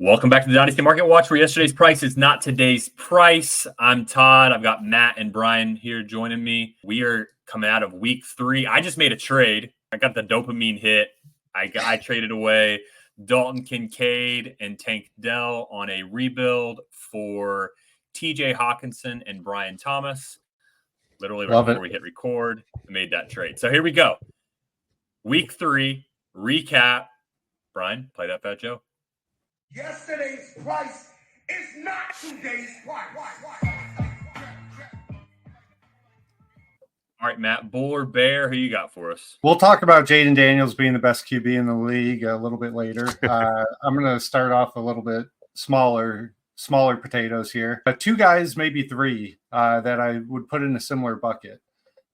Welcome back to the Dynasty Market Watch, where yesterday's price is not today's price. I'm Todd. I've got Matt and Brian here joining me. We are coming out of week 3. I just made a trade. I got the dopamine hit. I traded away Dalton Kincaid and Tank Dell on a rebuild for TJ Hawkinson and Brian Thomas. Literally right before we hit record, I made that trade. So here we go. Week 3 recap. Brian, play that Fat Joe. Yesterday's price is not today's price. All right, Matt, bull or bear, who you got for us? We'll talk about Jaden Daniels being the best QB in the league a little bit later. I'm going to start off a little bit smaller potatoes here. But 2 guys, maybe 3, that I would put in a similar bucket.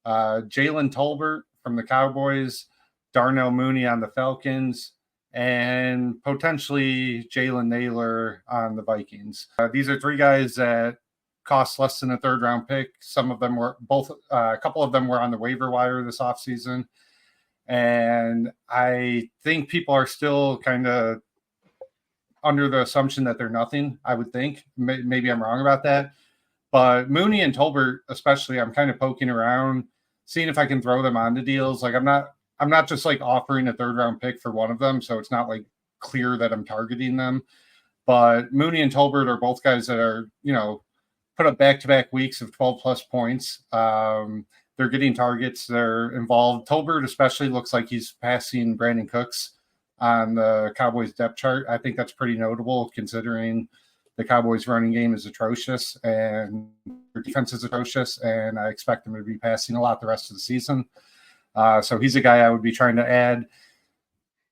Jalen Tolbert from the Cowboys, Darnell Mooney on the Falcons, and potentially Jalen Naylor on the Vikings. These are 3 guys that cost less than a 3rd-round pick. Some of them were a couple of them were on the waiver wire this offseason. And I think people are still kind of under the assumption that they're nothing, I would think. Maybe I'm wrong about that. But Mooney and Tolbert, especially, I'm kind of poking around, seeing if I can throw them onto deals. Like I'm not just like offering a 3rd-round pick for one of them, so it's not like clear that I'm targeting them. But Mooney and Tolbert are both guys that are, put up back-to-back weeks of 12-plus points. They're getting targets. They're involved. Tolbert especially looks like he's passing Brandon Cooks on the Cowboys depth chart. I think that's pretty notable considering the Cowboys running game is atrocious and their defense is atrocious, and I expect them to be passing a lot the rest of the season. So he's a guy I would be trying to add.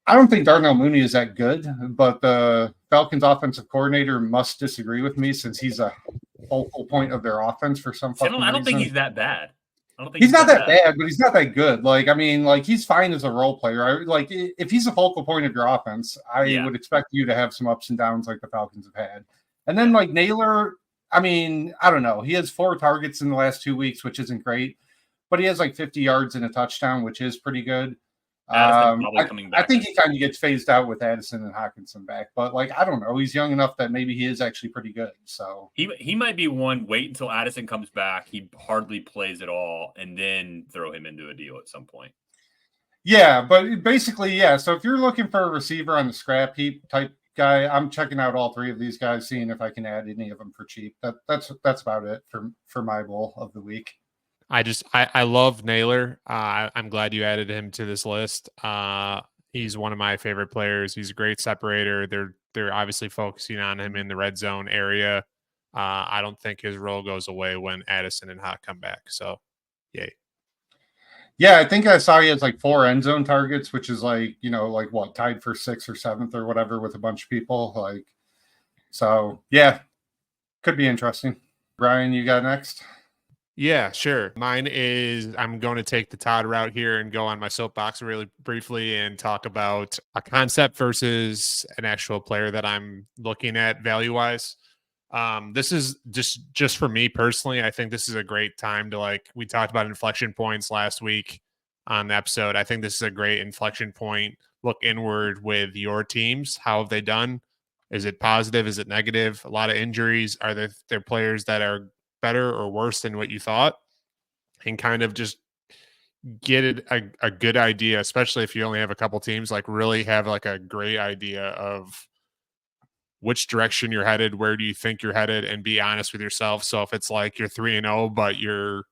I don't think Darnell Mooney is that good, but the Falcons offensive coordinator must disagree with me since he's a focal point of their offense for some fucking reason. I don't think he's that bad. He's not that bad, but he's not that good. He's fine as a role player. If he's a focal point of your offense, I would expect you to have some ups and downs like the Falcons have had. And then Naylor, I don't know. He has 4 targets in the last 2 weeks, which isn't great, but he has 50 yards and a touchdown, which is pretty good. Coming back. I think he kind of gets phased out with Addison and Hawkinson back, but I don't know. He's young enough that maybe he is actually pretty good. So he might be one. Wait until Addison comes back. He hardly plays at all, and then throw him into a deal at some point. Yeah, but basically, yeah. So if you're looking for a receiver on the scrap heap type guy, I'm checking out all 3 of these guys, seeing if I can add any of them for cheap. That's about it for my bowl of the week. I love Naylor. I'm glad you added him to this list. He's one of my favorite players. He's a great separator. They're obviously focusing on him in the red zone area. I don't think his role goes away when Addison and Hawk come back. So, yay. Yeah, I think I saw he has 4 end zone targets, which is tied for 6th or 7th or whatever with a bunch of people. So yeah, could be interesting. Brian, you got next? Yeah, sure. Mine is I'm going to take the Todd route here and go on my soapbox really briefly and talk about a concept versus an actual player that I'm looking at value-wise. This is just for me personally. I think this is a great time to we talked about inflection points last week on the episode. I think this is a great inflection point. Look inward with your teams. How have they done? Is it positive? Is it negative? A lot of injuries. Are there players that are better or worse than what you thought, and kind of just get it a good idea, especially if you only have a couple teams, really have a great idea of which direction you're headed, where do you think you're headed, and be honest with yourself. So if it's you're 3-0, but you're,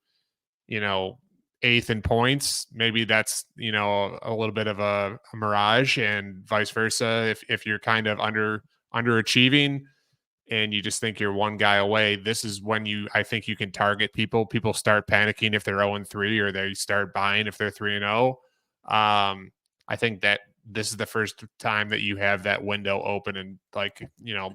8th in points, maybe that's, a little bit of a mirage, and vice versa. If you're kind of underachieving, and you just think you're one guy away, this is when I think you can target people. People start panicking if they're 0-3, or they start buying if they're 3-0. I think that this is the first time that you have that window open and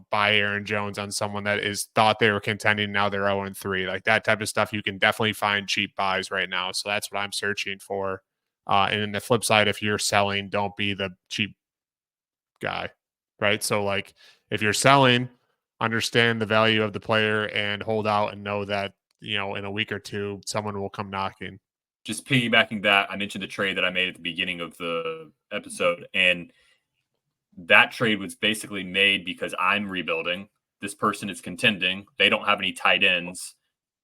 buy Aaron Jones on someone that is thought they were contending. Now they're 0-3, that type of stuff. You can definitely find cheap buys right now. So that's what I'm searching for. And then the flip side, if you're selling, don't be the cheap guy, right? So if you're selling, understand the value of the player and hold out and know that, in a week or 2, someone will come knocking. Just piggybacking that, I mentioned the trade that I made at the beginning of the episode, and that trade was basically made because I'm rebuilding. This person is contending. They don't have any tight ends.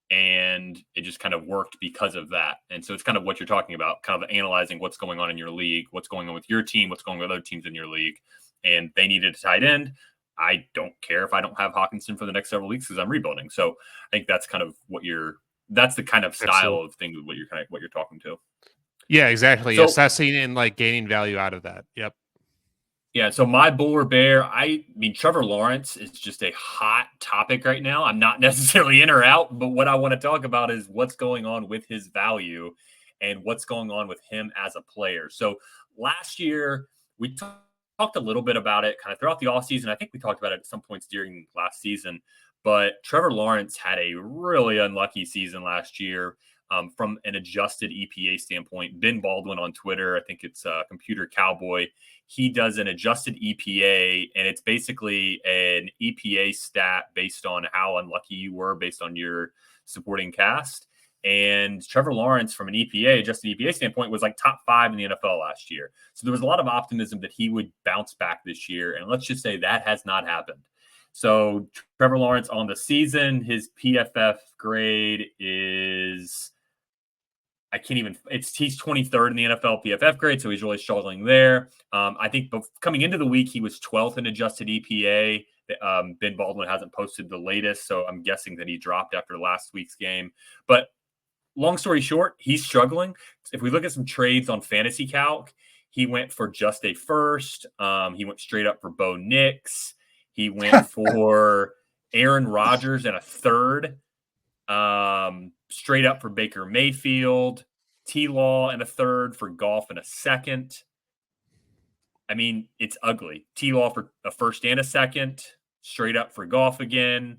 And it just kind of worked because of that. And so it's kind of what you're talking about, kind of analyzing what's going on in your league, what's going on with your team, what's going on with other teams in your league. And they needed a tight end. I don't care if I don't have Hawkinson for the next several weeks because I'm rebuilding. So I think that's kind of that's the kind of style of thing of what you're talking to. Yeah, exactly. So, assessing and like gaining value out of that. Yep. Yeah, so my bull or bear, I mean, Trevor Lawrence is just a hot topic right now. I'm not necessarily in or out, but what I want to talk about is what's going on with his value and what's going on with him as a player. So last year, we talked a little bit about it kind of throughout the offseason. I think we talked about it at some points during last season, but Trevor Lawrence had a really unlucky season last year. From an adjusted EPA standpoint, Ben Baldwin on Twitter, I think it's Computer Cowboy, he does an adjusted EPA, and it's basically an EPA stat based on how unlucky you were based on your supporting cast. And Trevor Lawrence, from an adjusted EPA standpoint, was like top 5 in the NFL last year. So there was a lot of optimism that he would bounce back this year. And let's just say that has not happened. So Trevor Lawrence on the season, his PFF grade is... he's 23rd in the NFL PFF grade, so he's really struggling there. I think coming into the week, he was 12th in adjusted EPA. Ben Baldwin hasn't posted the latest, so I'm guessing that he dropped after last week's game. But long story short, he's struggling. If we look at some trades on Fantasy Calc, he went for just a first. He went straight up for Bo Nix. He went for Aaron Rodgers and a third. Straight up for Baker Mayfield, T-Law and a third, for Goff and a second. I mean, it's ugly. T-Law for a first and a second, straight up for Goff again.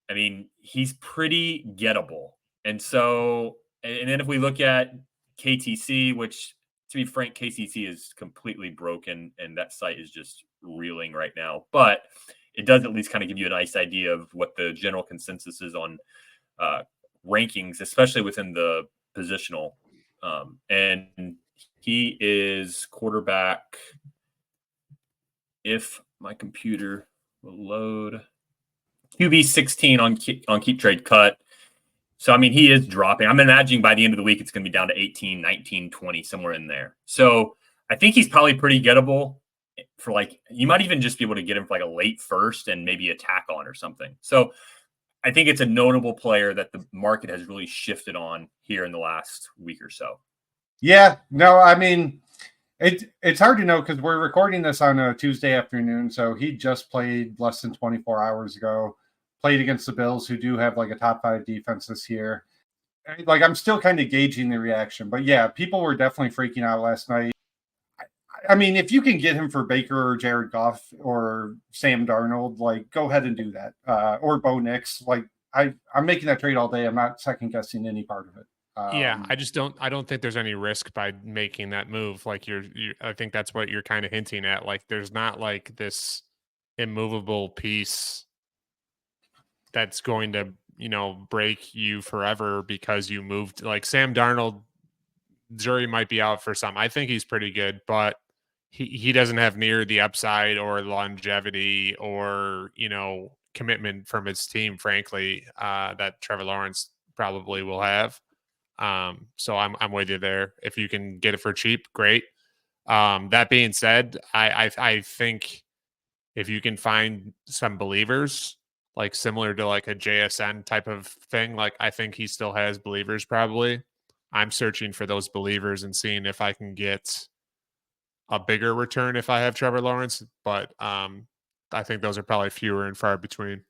I mean, he's pretty gettable. And so, and then if we look at KTC, which, to be frank, KTC is completely broken and that site is just reeling right now. But it does at least kind of give you a nice idea of what the general consensus is on rankings, especially within the positional. And he is quarterback, if my computer will load, QB 16 on Keep Trade Cut. So, I mean, he is dropping. I'm imagining by the end of the week, it's going to be down to 18, 19, 20, somewhere in there. So I think he's probably pretty gettable for, like, you might even just be able to get him for like a late first and maybe a tack on or something. So I think it's a notable player that the market has really shifted on here in the last week or so. Yeah, no, I mean, it's hard to know because we're recording this on a Tuesday afternoon. So he just played less than 24 hours ago, played against the Bills, who do have like a top 5 defense this year. Like, I'm still kind of gauging the reaction, but yeah, people were definitely freaking out last night. I mean, if you can get him for Baker or Jared Goff or Sam Darnold, like, go ahead and do that. Or Bo Nix. Like, I'm making that trade all day. I'm not second guessing any part of it. Yeah, I don't think there's any risk by making that move. Like I think that's what you're kind of hinting at. Like, there's not like this immovable piece that's going to, break you forever because you moved. Like Sam Darnold, jury might be out for some. I think he's pretty good, but he doesn't have near the upside or longevity or, commitment from his team, frankly, that Trevor Lawrence probably will have. So I'm with you there. If you can get it for cheap, great. That being said, I think if you can find some believers, like similar to like a JSN type of thing, like I think he still has believers probably. I'm searching for those believers and seeing if I can get a bigger return if I have Trevor Lawrence, but I think those are probably fewer and far between.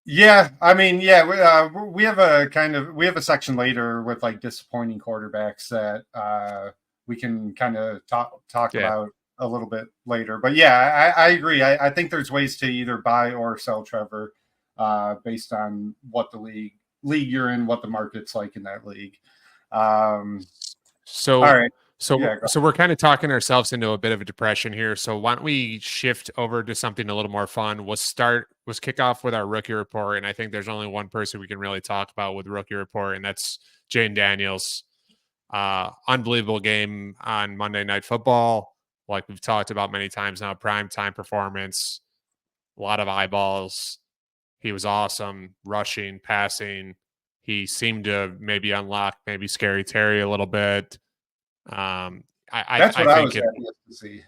Yeah, I mean, yeah, we have a section later with like disappointing quarterbacks that we can kind of talk about a little bit later. But yeah, I agree. I think there's ways to either buy or sell Trevor based on what the league you're in, what the market's like in that league. So, all right. So we're kind of talking ourselves into a bit of a depression here. So why don't we shift over to something a little more fun? Let's kick off with our rookie report. And I think there's only one person we can really talk about with rookie report, and that's Jane Daniels. Unbelievable game on Monday Night Football. like we've talked about many times now, prime time performance, a lot of eyeballs. He was awesome, rushing, passing. He seemed to maybe unlock maybe Scary Terry a little bit. That's I what I was think happiest to see.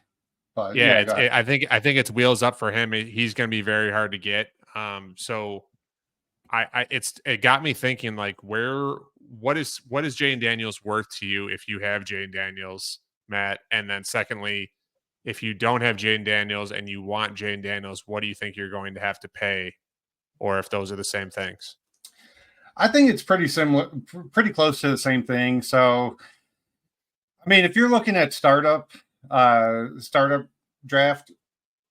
But yeah, yeah, go ahead. I think it's wheels up for him. He's going to be very hard to get. So it got me thinking like what is Jane Daniels worth to you if you have Jane Daniels, Matt? And then secondly, if you don't have Jane Daniels and you want Jane Daniels, what do you think you're going to have to pay, or if those are the same things? I think it's pretty similar, pretty close to the same thing. So, I mean, if you're looking at startup draft,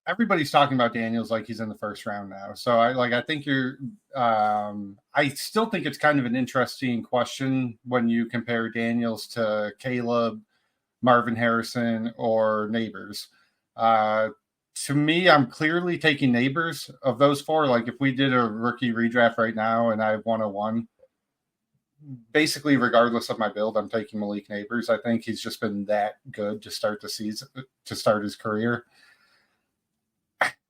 everybody's talking about Daniels like he's in the first round now. So I think I still think it's kind of an interesting question when you compare Daniels to Caleb, Marvin Harrison, or Neighbors. To me, I'm clearly taking Neighbors of those four. Like if we did a rookie redraft right now and I have 101, basically regardless of my build, I'm taking Malik Neighbors. I think he's just been that good to start the season, to start his career.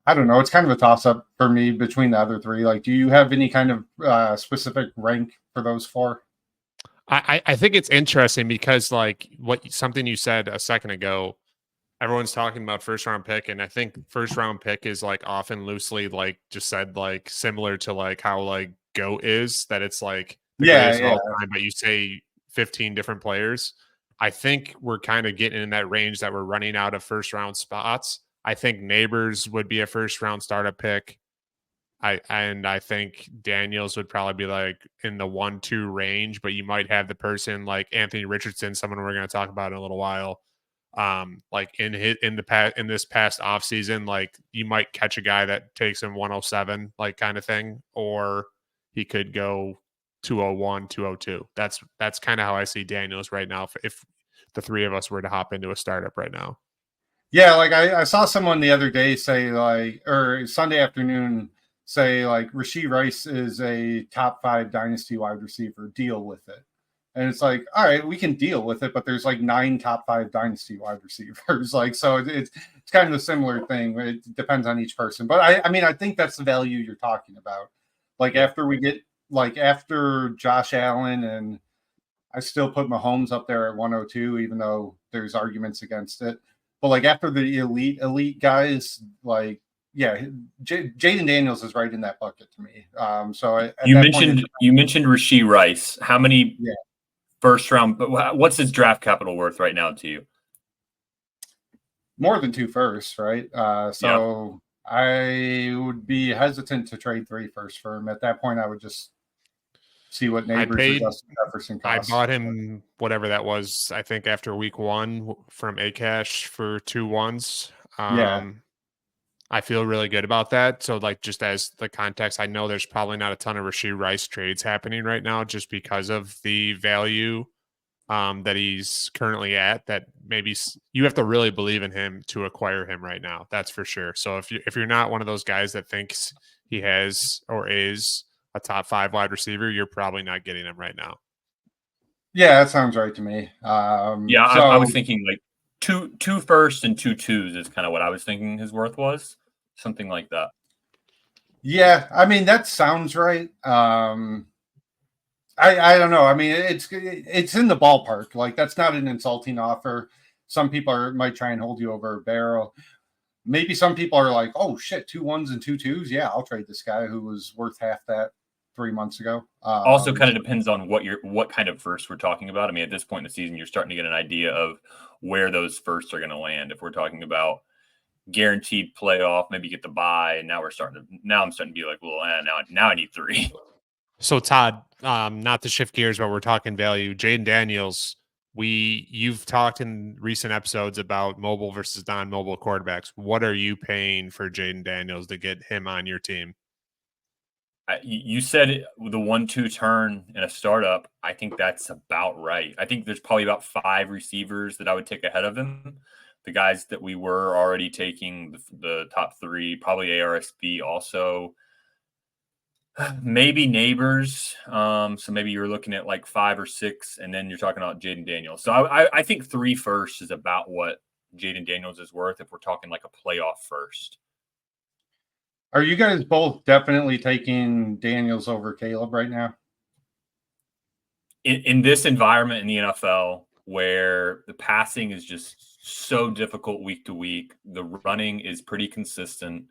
I don't know. It's kind of a toss-up for me between the other three. Like, do you have any kind of specific rank for those four? I think it's interesting because like something you said a second ago, everyone's talking about first round pick, and I think first round pick is like often loosely like just said like similar to like how like GOAT is, that it's like the greatest of all time, but you say 15 different players. I think we're kind of getting in that range that we're running out of first round spots. I think Neighbors would be a first round startup pick. I think Daniels would probably be like in the 1-2 range, but you might have the person like Anthony Richardson, someone we're going to talk about in a little while. Like in this past off season, like you might catch a guy that takes him 107, like kind of thing, or he could go 201, 202. That's kind of how I see Daniels right now. If the three of us were to hop into a startup right now. Yeah, like I saw someone the other day say like, or Sunday afternoon say like Rashee Rice is a top 5 dynasty wide receiver. Deal with it. And it's like, all right, we can deal with it, but there's like 9 top 5 dynasty wide receivers. Like, so it's kind of a similar thing. It depends on each person. But I mean, I think that's the value you're talking about. Like after we get after Josh Allen, and I still put Mahomes up there at 102, even though there's arguments against it. But like after the elite guys, like Jaden Daniels is right in that bucket to me. So you mentioned Rashee Rice. How many first round? But what's his draft capital worth right now to you? More than 2 firsts, right? So I would be hesitant to trade 3 firsts for him. At that point, I would just see what Neighbors or Justin Jefferson costs. I bought him whatever that was. I think after week 1 from Acash for 2 1s. I feel really good about that. So, like, just as the context, I know there's probably not a ton of Rashee Rice trades happening right now just because of the value that he's currently at. That maybe you have to really believe in him to acquire him right now. That's for sure. So, if you're not one of those guys that thinks he has or is a top 5 wide receiver, you're probably not getting him right now. Yeah, that sounds right to me. I was thinking like two firsts and 2 2s is kind of what I was thinking his worth was. Something like that. Yeah, I mean that sounds right. I don't know. I mean it's in the ballpark. Like that's not an insulting offer. Some people might try and hold you over a barrel. Maybe some people are like, oh shit, 2 1s and 2 2s. Yeah, I'll trade this guy who was worth half that 3 months ago. Also kind of depends on what kind of first we're talking about. I mean, at this point in the season, you're starting to get an idea of where those firsts are going to land. If we're talking about guaranteed playoff, maybe get the bye, and now I'm starting to be like, well, now I need 3. So Todd, not to shift gears, but we're talking value. Jaden Daniels, you've talked in recent episodes about mobile versus non-mobile quarterbacks. What are you paying for Jaden Daniels to get him on your team? You said the 1-2 turn in a startup. I think that's about right. I think there's probably about 5 receivers that I would take ahead of him. The guys that we were already taking, the top 3, probably ARSB also. Maybe Neighbors. So maybe you're looking at like 5 or 6, and then you're talking about Jaden Daniels. So I think 3 firsts is about what Jaden Daniels is worth if we're talking like a playoff first. Are you guys both definitely taking Daniels over Caleb right now? In this environment in the NFL where the passing is just so difficult week to week, the running is pretty consistent.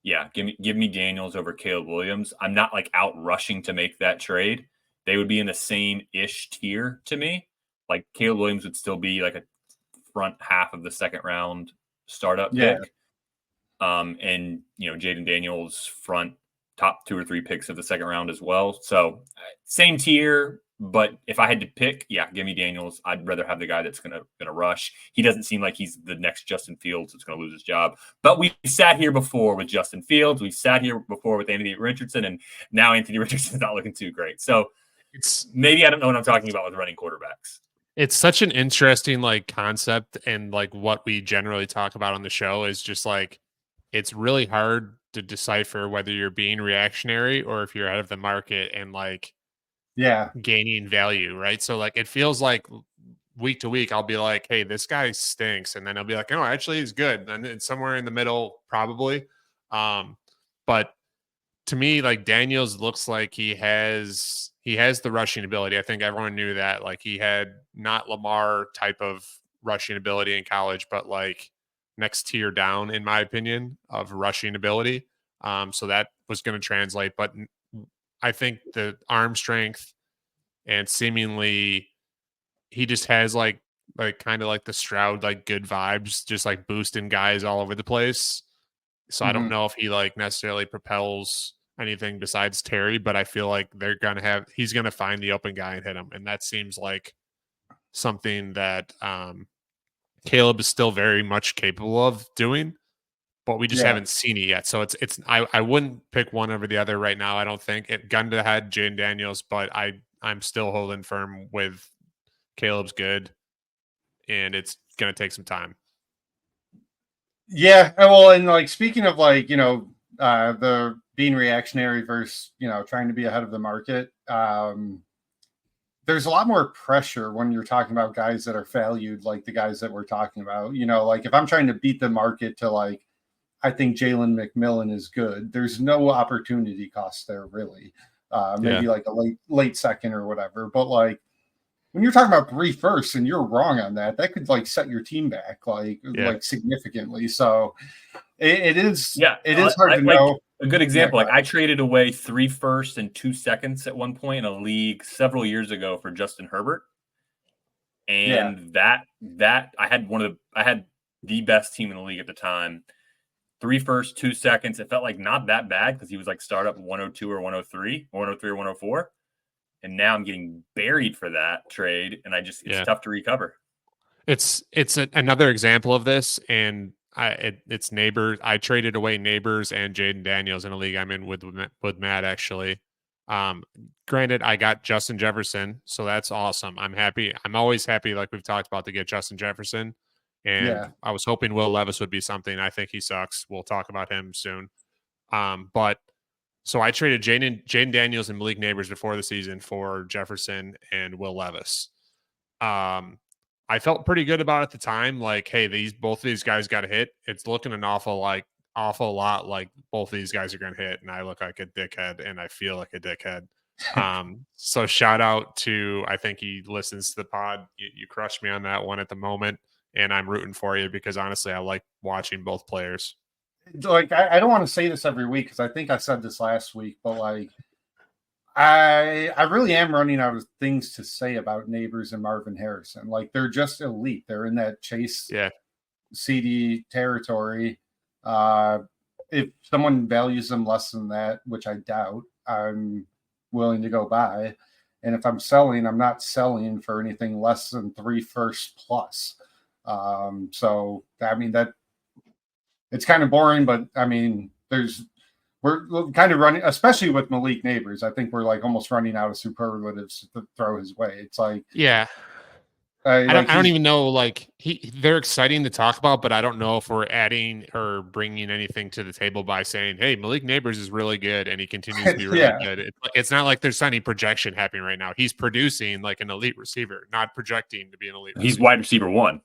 Yeah, give me Daniels over Caleb Williams. I'm not like out rushing to make that trade. They would be in the same ish tier to me. Like Caleb Williams would still be like a front half of the second round startup pick. And Jaden Daniels front top 2 or 3 picks of the second round as well. So same tier, but if I had to pick, yeah, give me Daniels. I'd rather have the guy that's gonna rush. He doesn't seem like he's the next Justin Fields that's gonna lose his job. But we sat here before with Justin Fields. We sat here before with Anthony Richardson, and now Anthony Richardson's not looking too great. So it's maybe I don't know what I'm talking about with running quarterbacks. It's such an interesting like concept, and like what we generally talk about on the show is just like it's really hard to decipher whether you're being reactionary or if you're out of the market and like gaining value, right? So like it feels like week to week I'll be like, hey, this guy stinks, and then I'll be like, no, actually he's good, and it's somewhere in the middle probably. But to me, like Daniels looks like he has the rushing ability. I think everyone knew that. Like he had not Lamar type of rushing ability in college, but like next tier down, in my opinion, of rushing ability. So that was going to translate. But I think the arm strength and seemingly he just has like kind of like the Stroud, like good vibes, just like boosting guys all over the place. So I don't know if he like necessarily propels anything besides Terry, but I feel like he's going to find the open guy and hit him. And that seems like something that Caleb is still very much capable of doing, but we just haven't seen it yet. So I wouldn't pick one over the other right now. I don't think it gun to head Jaden Daniels, but I'm still holding firm with Caleb's good, and it's going to take some time. Yeah. Well, and like, speaking of like, the being reactionary versus, trying to be ahead of the market. There's a lot more pressure when you're talking about guys that are valued, like the guys that we're talking about. Like if I'm trying to beat the market to like, I think Jalen McMillan is good, there's no opportunity cost there really. Maybe like a late second or whatever. But like when you're talking about 3 firsts and you're wrong on that could like set your team back like significantly. So it is hard to know. A good example, I traded away 3 firsts and 2 seconds at one point in a league several years ago for Justin Herbert. And that I had the best team in the league at the time. 3 firsts, 2 seconds. It felt like not that bad because he was like startup 102 or 103 or 104. And now I'm getting buried for that trade, and it's tough to recover. It's another example of this, and it's Neighbors. I traded away Neighbors and Jaden Daniels in a league I'm in with Matt actually. Granted, I got Justin Jefferson, so that's awesome. I'm happy. I'm always happy, like we've talked about, to get Justin Jefferson. And I was hoping Will Levis would be something. I think he sucks. We'll talk about him soon. But so I traded Jaden Daniels and Malik Neighbors before the season for Jefferson and Will Levis. I felt pretty good about it at the time. Like, hey, both of these guys got a hit. It's looking an awful lot like both of these guys are going to hit. And I look like a dickhead, and I feel like a dickhead. So shout out to, I think he listens to the pod. You crushed me on that one at the moment, and I'm rooting for you because honestly, I like watching both players. Like, I don't want to say this every week because I think I said this last week, but like, I really am running out of things to say about Neighbors and Marvin Harrison. Like, they're just elite. They're in that Chase CD territory. If someone values them less than that, which I doubt, I'm willing to go buy. And if I'm selling, I'm not selling for anything less than 3 firsts plus. So I mean, that it's kind of boring, but I mean, we're kind of running, especially with Malik Neighbors. I think we're like almost running out of superlatives to throw his way. It's like, I don't even know. Like they're exciting to talk about, but I don't know if we're adding or bringing anything to the table by saying, "Hey, Malik Neighbors is really good and he continues to be really good." It's not like there's any projection happening right now. He's producing like an elite receiver, not projecting to be an elite receiver. He's wide receiver 1.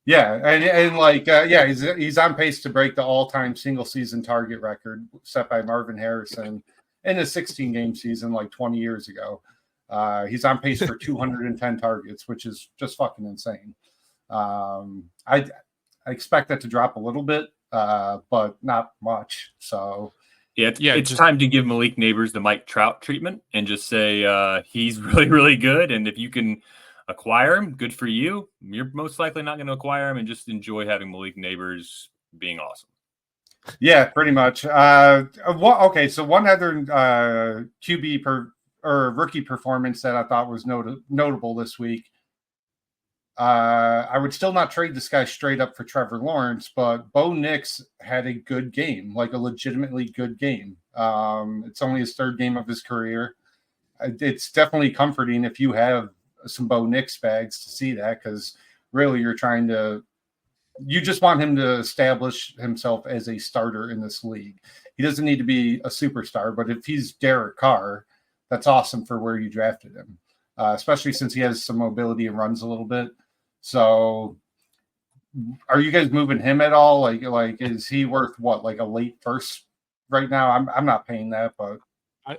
Yeah, and like yeah, he's on pace to break the all-time single season target record set by Marvin Harrison in a 16 game season like 20 years ago. He's on pace for 210 targets, which is just fucking insane. I expect that to drop a little bit, but not much. So it's time to give Malik Neighbors the Mike Trout treatment and just say he's really, really good. And if you can acquire him, good for you. You're most likely not going to acquire him and just enjoy having Malik Neighbors being awesome. Yeah, pretty much. Okay, so one other QB or rookie performance that I thought was notable this week. I would still not trade this guy straight up for Trevor Lawrence, but Bo Nix had a good game, like a legitimately good game. It's only his third game of his career. It's definitely comforting if you have some Bo Nix bags to see that, because really you just want him to establish himself as a starter in this league. He doesn't need to be a superstar, but if he's Derek Carr, that's awesome for where you drafted him, especially since he has some mobility and runs a little bit. So are you guys moving him at all? Like is he worth what, like a late first right now? I'm not paying that, but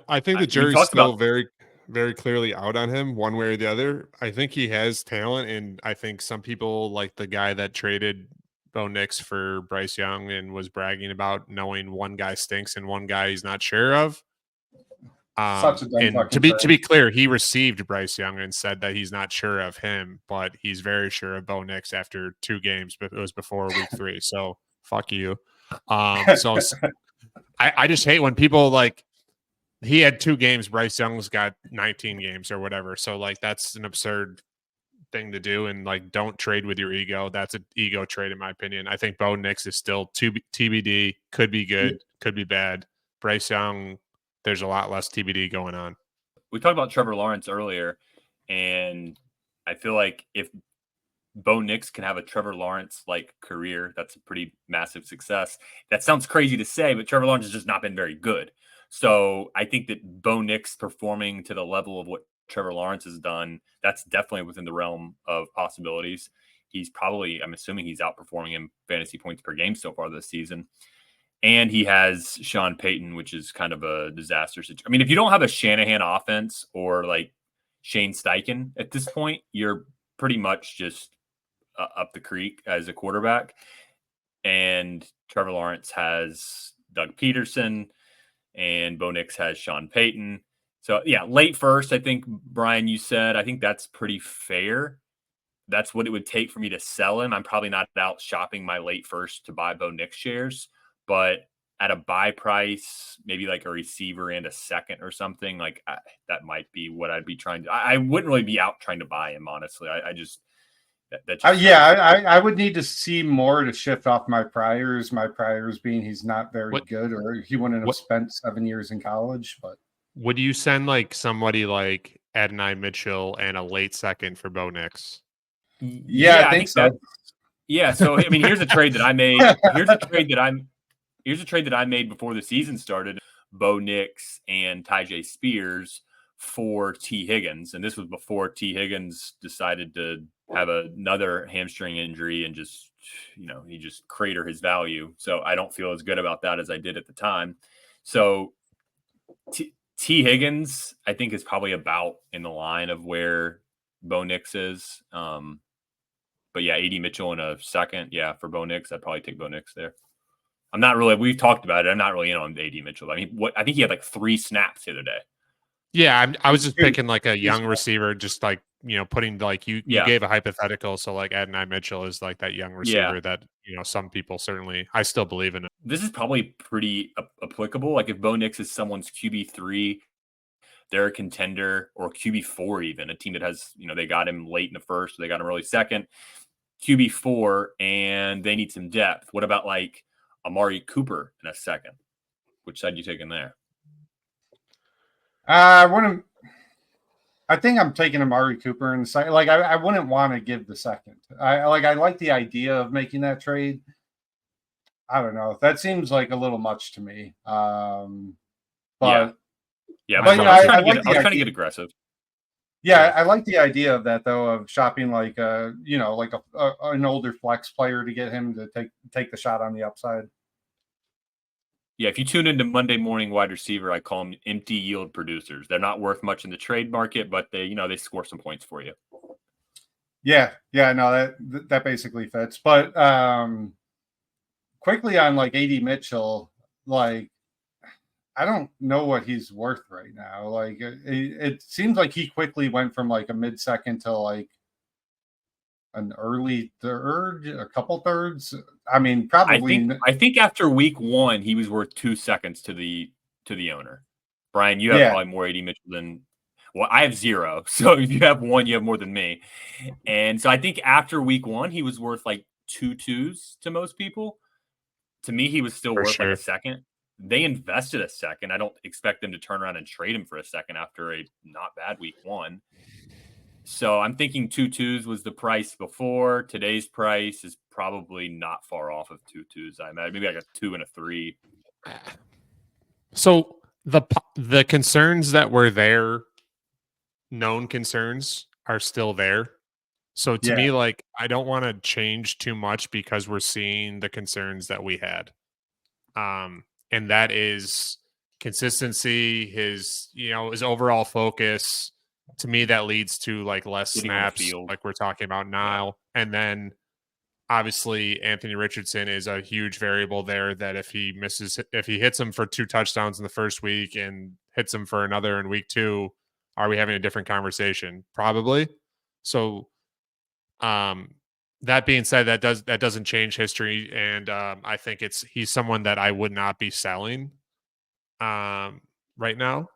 I think the jury's still very, very clearly out on him one way or the other. I think he has talent, and I think some people, like the guy that traded Bo Nix for Bryce Young and was bragging about knowing one guy stinks and one guy he's not sure of. Such a dumb and fucking to be clear, he received Bryce Young and said that he's not sure of him, but he's very sure of Bo Nix after 2 games, but it was before week 3. So fuck you. So I just hate when people like, he had 2 games, Bryce Young's got 19 games or whatever. So like, that's an absurd thing to do. And like, don't trade with your ego. That's an ego trade in my opinion. I think Bo Nix is still TBD, could be good, could be bad. Bryce Young, there's a lot less TBD going on. We talked about Trevor Lawrence earlier, and I feel like if Bo Nix can have a Trevor Lawrence like career, that's a pretty massive success. That sounds crazy to say, but Trevor Lawrence has just not been very good. So I think that Bo Nix performing to the level of what Trevor Lawrence has done, that's definitely within the realm of possibilities. He's probably, I'm assuming he's outperforming him fantasy points per game so far this season. And he has Sean Payton, which is kind of a disaster situation. I mean, if you don't have a Shanahan offense or like Shane Steichen at this point, you're pretty much just up the creek as a quarterback. And Trevor Lawrence has Doug Peterson, and Bo Nix has Sean Payton. So, yeah, late first, I think, Brian, you said, I think that's pretty fair. That's what it would take for me to sell him. I'm probably not out shopping my late first to buy Bo Nix shares. But at a buy price, maybe like a receiver and a second or something, like that might be what I'd be trying to. I wouldn't really be out trying to buy him, honestly. I just I would need to see more to shift off my priors. My priors being he's not very good, or he wouldn't have spent 7 years in college. But would you send like somebody like Adonai Mitchell and a late second for Bo Nix? Yeah, I think so. Yeah, so I mean, here's a trade that I made. Here's a trade that I made before the season started: Bo Nix and Tyjae Spears for T. Higgins, and this was before T. Higgins decided to have another hamstring injury and just, he just cratered his value. So I don't feel as good about that as I did at the time. So T. Higgins, I think, is probably about in the line of where Bo Nix is. But yeah, AD Mitchell in a second. Yeah, for Bo Nix, I'd probably take Bo Nix there. I'm not really, we've talked about it. I'm not really in on AD Mitchell. I mean, I think he had like 3 snaps the other day. Yeah, I was just picking like a young receiver, just like, putting like you gave a hypothetical. So like Adonai Mitchell is like that young receiver that, some people certainly, I still believe in it. This is probably pretty applicable. Like if Bo Nix is someone's QB3, they're a contender, or QB4 even, a team that has, they got him late in the first, or they got him early second, QB4, and they need some depth. What about like Amari Cooper in a second? Which side you taking there? I think I'm taking Amari Cooper in the second. Like I wouldn't want to give the second. I like the idea of making that trade. I don't know. That seems like a little much to me. But yeah. But I was trying to get aggressive. Yeah, So I like the idea of that though, of shopping like an older flex player to get him to take the shot on the upside. Yeah, if you tune into Monday morning wide receiver, I call them empty yield producers. They're not worth much in the trade market, but they score some points for you. Yeah, no, that basically fits. But quickly on like AD Mitchell, like I don't know what he's worth right now. Like it seems like he quickly went from like a mid second to like an early third, a couple thirds. I mean, probably. I think after week 1, he was worth 2 seconds to the owner. Brian, you have Yeah, probably more AD Mitchell than well, I have 0. So if you have 1, you have more than me. And so I think after week 1, he was worth like 2 twos to most people. To me, he was still for worth like sure. a second. They invested a second. I don't expect them to turn around and trade him for a second after a not bad week 1. So I'm thinking 2 twos was the price before. Today's price is probably not far off of 2 twos. I imagine maybe like a 2 and a 3. So the concerns that were there, known concerns, are still there. So to yeah, me, like, I don't want to change too much because we're seeing the concerns that we had. And that is consistency, his overall focus. To me, that leads to like less Getting on the snaps, field. like we're talking about Yeah. now. And then obviously Anthony Richardson is a huge variable there that if he hits him for 2 touchdowns in the first week and hits him for another in week 2, are we having a different conversation? Probably. So um that being said, that doesn't change history, and I think he's someone that I would not be selling right now.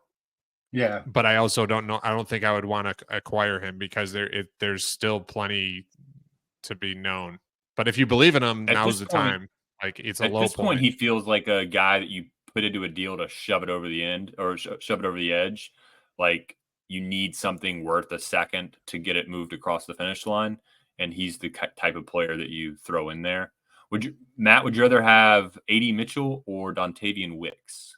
yeah. But I also don't know. I don't think I would want to acquire him because there's still plenty to be known. But if you believe in him, At now's this the point, time. Like it's a low he point. feels like a guy that you put into a deal to shove it over the end or shove it over the edge. Like you need something worth a second to get it moved across the finish line, and he's the type of player that you throw in there. Matt? Would you rather have AD Mitchell or Dontavian Wicks?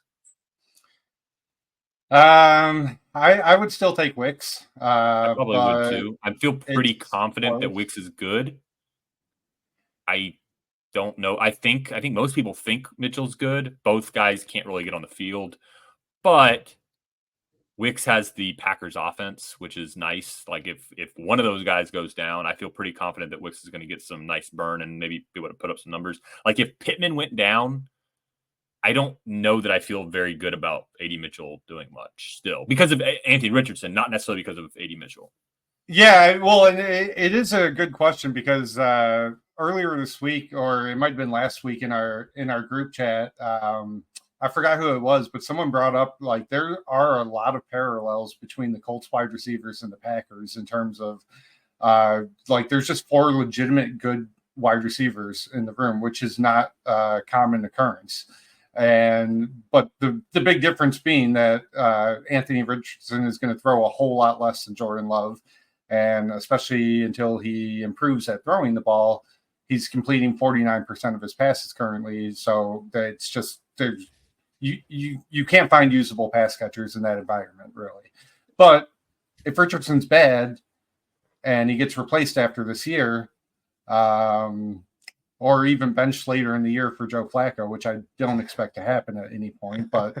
I would still take Wicks, I probably would but too. I feel pretty it's confident that close. Wicks is good. I don't know. I think most people think Mitchell's good. Both guys can't really get on the field, but Wicks has the Packers offense, which is nice. Like if one of those guys goes down, I feel pretty confident that Wicks is going to get some nice burn and maybe be able to put up some numbers. Like if Pittman went down, I don't know that I feel very good about AD Mitchell doing much still because of Anthony Richardson, not necessarily because of AD Mitchell. Yeah, well, and it is a good question because earlier this week, or it might have been last week in our group chat, I forgot who it was, but someone brought up like there are a lot of parallels between the Colts wide receivers and the Packers in terms of like there's just 4 legitimate good wide receivers in the room, which is not a common occurrence. But the big difference being that Anthony Richardson is going to throw a whole lot less than Jordan Love. And especially until he improves at throwing the ball, he's completing 49% of his passes currently. So it's just there's you can't find usable pass catchers in that environment, really. But if Richardson's bad and he gets replaced after this year, or even benched later in the year for Joe Flacco, which I don't expect to happen at any point, but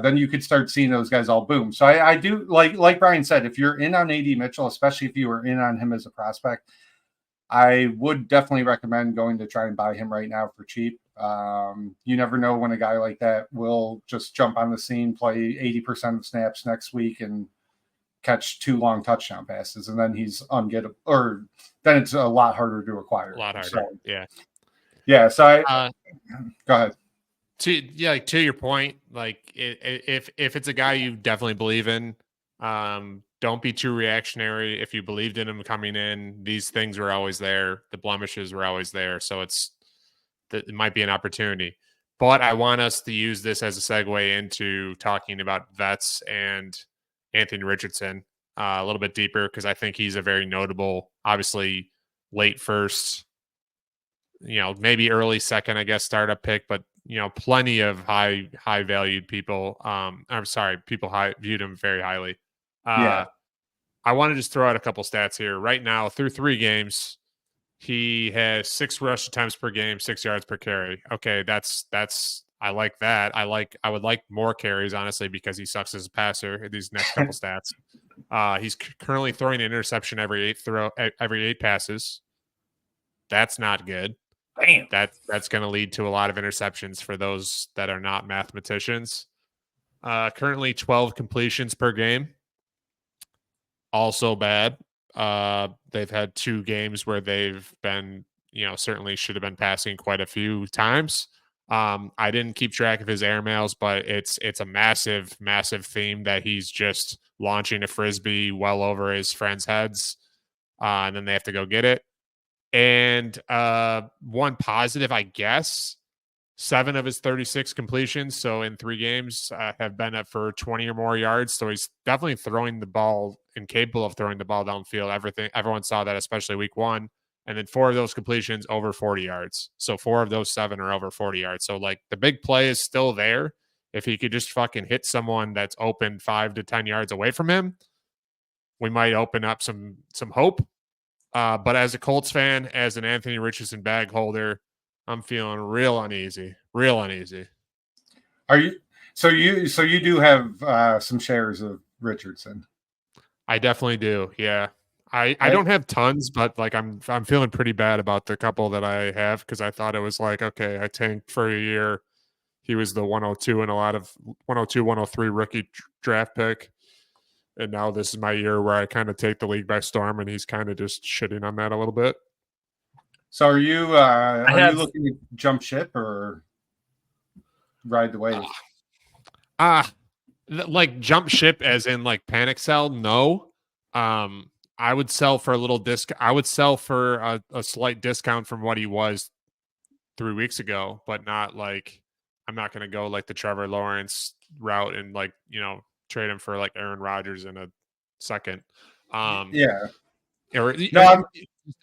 then you could start seeing those guys all boom. So I do like Brian said, if you're in on AD Mitchell, especially if you were in on him as a prospect, I would definitely recommend going to try and buy him right now for cheap. You never know when a guy like that will just jump on the scene, play 80% of snaps next week, and catch 2 long touchdown passes, and then he's ungettable, or then it's a lot harder to acquire. A lot harder. So, Yeah. yeah. So go ahead. To your point, like if it's a guy you definitely believe in, don't be too reactionary. If you believed in him coming in, these things were always there. The blemishes were always there. So it might be an opportunity. But I want us to use this as a segue into talking about vets and Anthony Richardson a little bit deeper because I think he's a very notable, obviously late first, maybe early second, I guess, startup pick, but plenty of high valued people. I'm sorry, people viewed him very highly. Yeah. I want to just throw out a couple stats here. Right now, through 3 games, he has 6 rush attempts per game, 6 yards per carry. Okay, that's I like that. I would like more carries, honestly, because he sucks as a passer. These next couple stats. He's currently throwing an interception every 8 passes. That's not good. Bam. That's going to lead to a lot of interceptions for those that are not mathematicians. Currently 12 completions per game. Also bad. They've had 2 games where they've been, certainly should have been passing quite a few times. I didn't keep track of his air mails, but it's a massive, massive theme that he's just launching a frisbee well over his friends' heads, and then they have to go get it. And one positive, I guess, 7 of his 36 completions, so in 3 games, have been up for 20 or more yards. So he's definitely throwing the ball and capable of throwing the ball downfield. Everyone saw that, especially week 1. And then 4 of those completions over 40 yards. So 4 of those 7 are over 40 yards. So like the big play is still there. If he could just fucking hit someone that's open 5 to 10 yards away from him, we might open up some hope. But as a Colts fan, as an Anthony Richardson bag holder, I'm feeling real uneasy. Are you? So you do have some shares of Richardson. I definitely do. Yeah. I don't have tons, but like I'm feeling pretty bad about the couple that I have, because I thought it was like, okay, I tanked for a year. He was the 102 and a lot of 102, 103 rookie draft pick. And now this is my year where I kind of take the league by storm, and he's kind of just shitting on that a little bit. So are you you looking to jump ship or ride the wave? Like jump ship as in like panic sell? No. I would sell for a little discount. I would sell for a slight discount from what he was 3 weeks ago, but not like, I'm not going to go like the Trevor Lawrence route and like, trade him for like Aaron Rodgers in a second. Yeah. Or, No,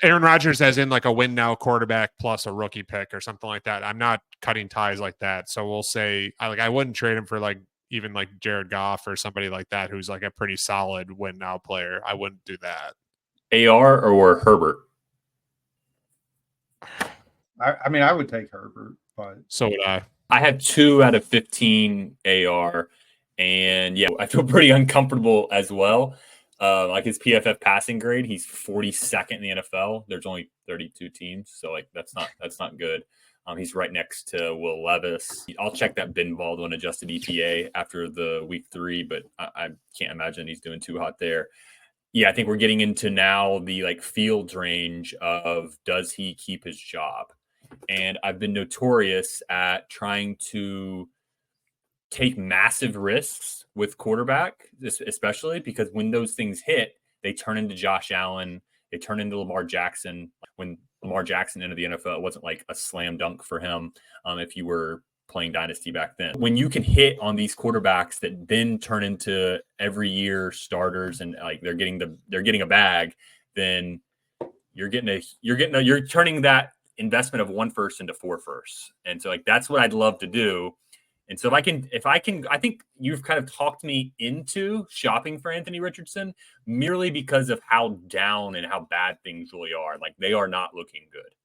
Aaron Rodgers as in like a win now quarterback plus a rookie pick or something like that. I'm not cutting ties like that. So we'll say I wouldn't trade him for like even like Jared Goff or somebody like that who's like a pretty solid win now player. I wouldn't do that. AR or Herbert? I mean, I would take Herbert, but so would I. I have 2 out of 15 AR, and yeah, I feel pretty uncomfortable as well. Like his PFF passing grade, he's 42nd in the NFL. There's only 32 teams, so like that's not good. He's right next to Will Levis. I'll check that Ben Baldwin adjusted EPA after the week 3, but I can't imagine he's doing too hot there. Yeah, I think we're getting into now the like field range of does he keep his job? And I've been notorious at trying to take massive risks with quarterback, especially because when those things hit, they turn into Josh Allen, they turn into Lamar Jackson. When Lamar Jackson entered the NFL, it wasn't like a slam dunk for him if you were playing Dynasty back then. When you can hit on these quarterbacks that then turn into every year starters and like they're getting a bag, then you're turning that investment of 1 first into 4 firsts. And so like that's what I'd love to do. And so if I can, I think you've kind of talked me into shopping for Anthony Richardson merely because of how down and how bad things really are. Like they are not looking good.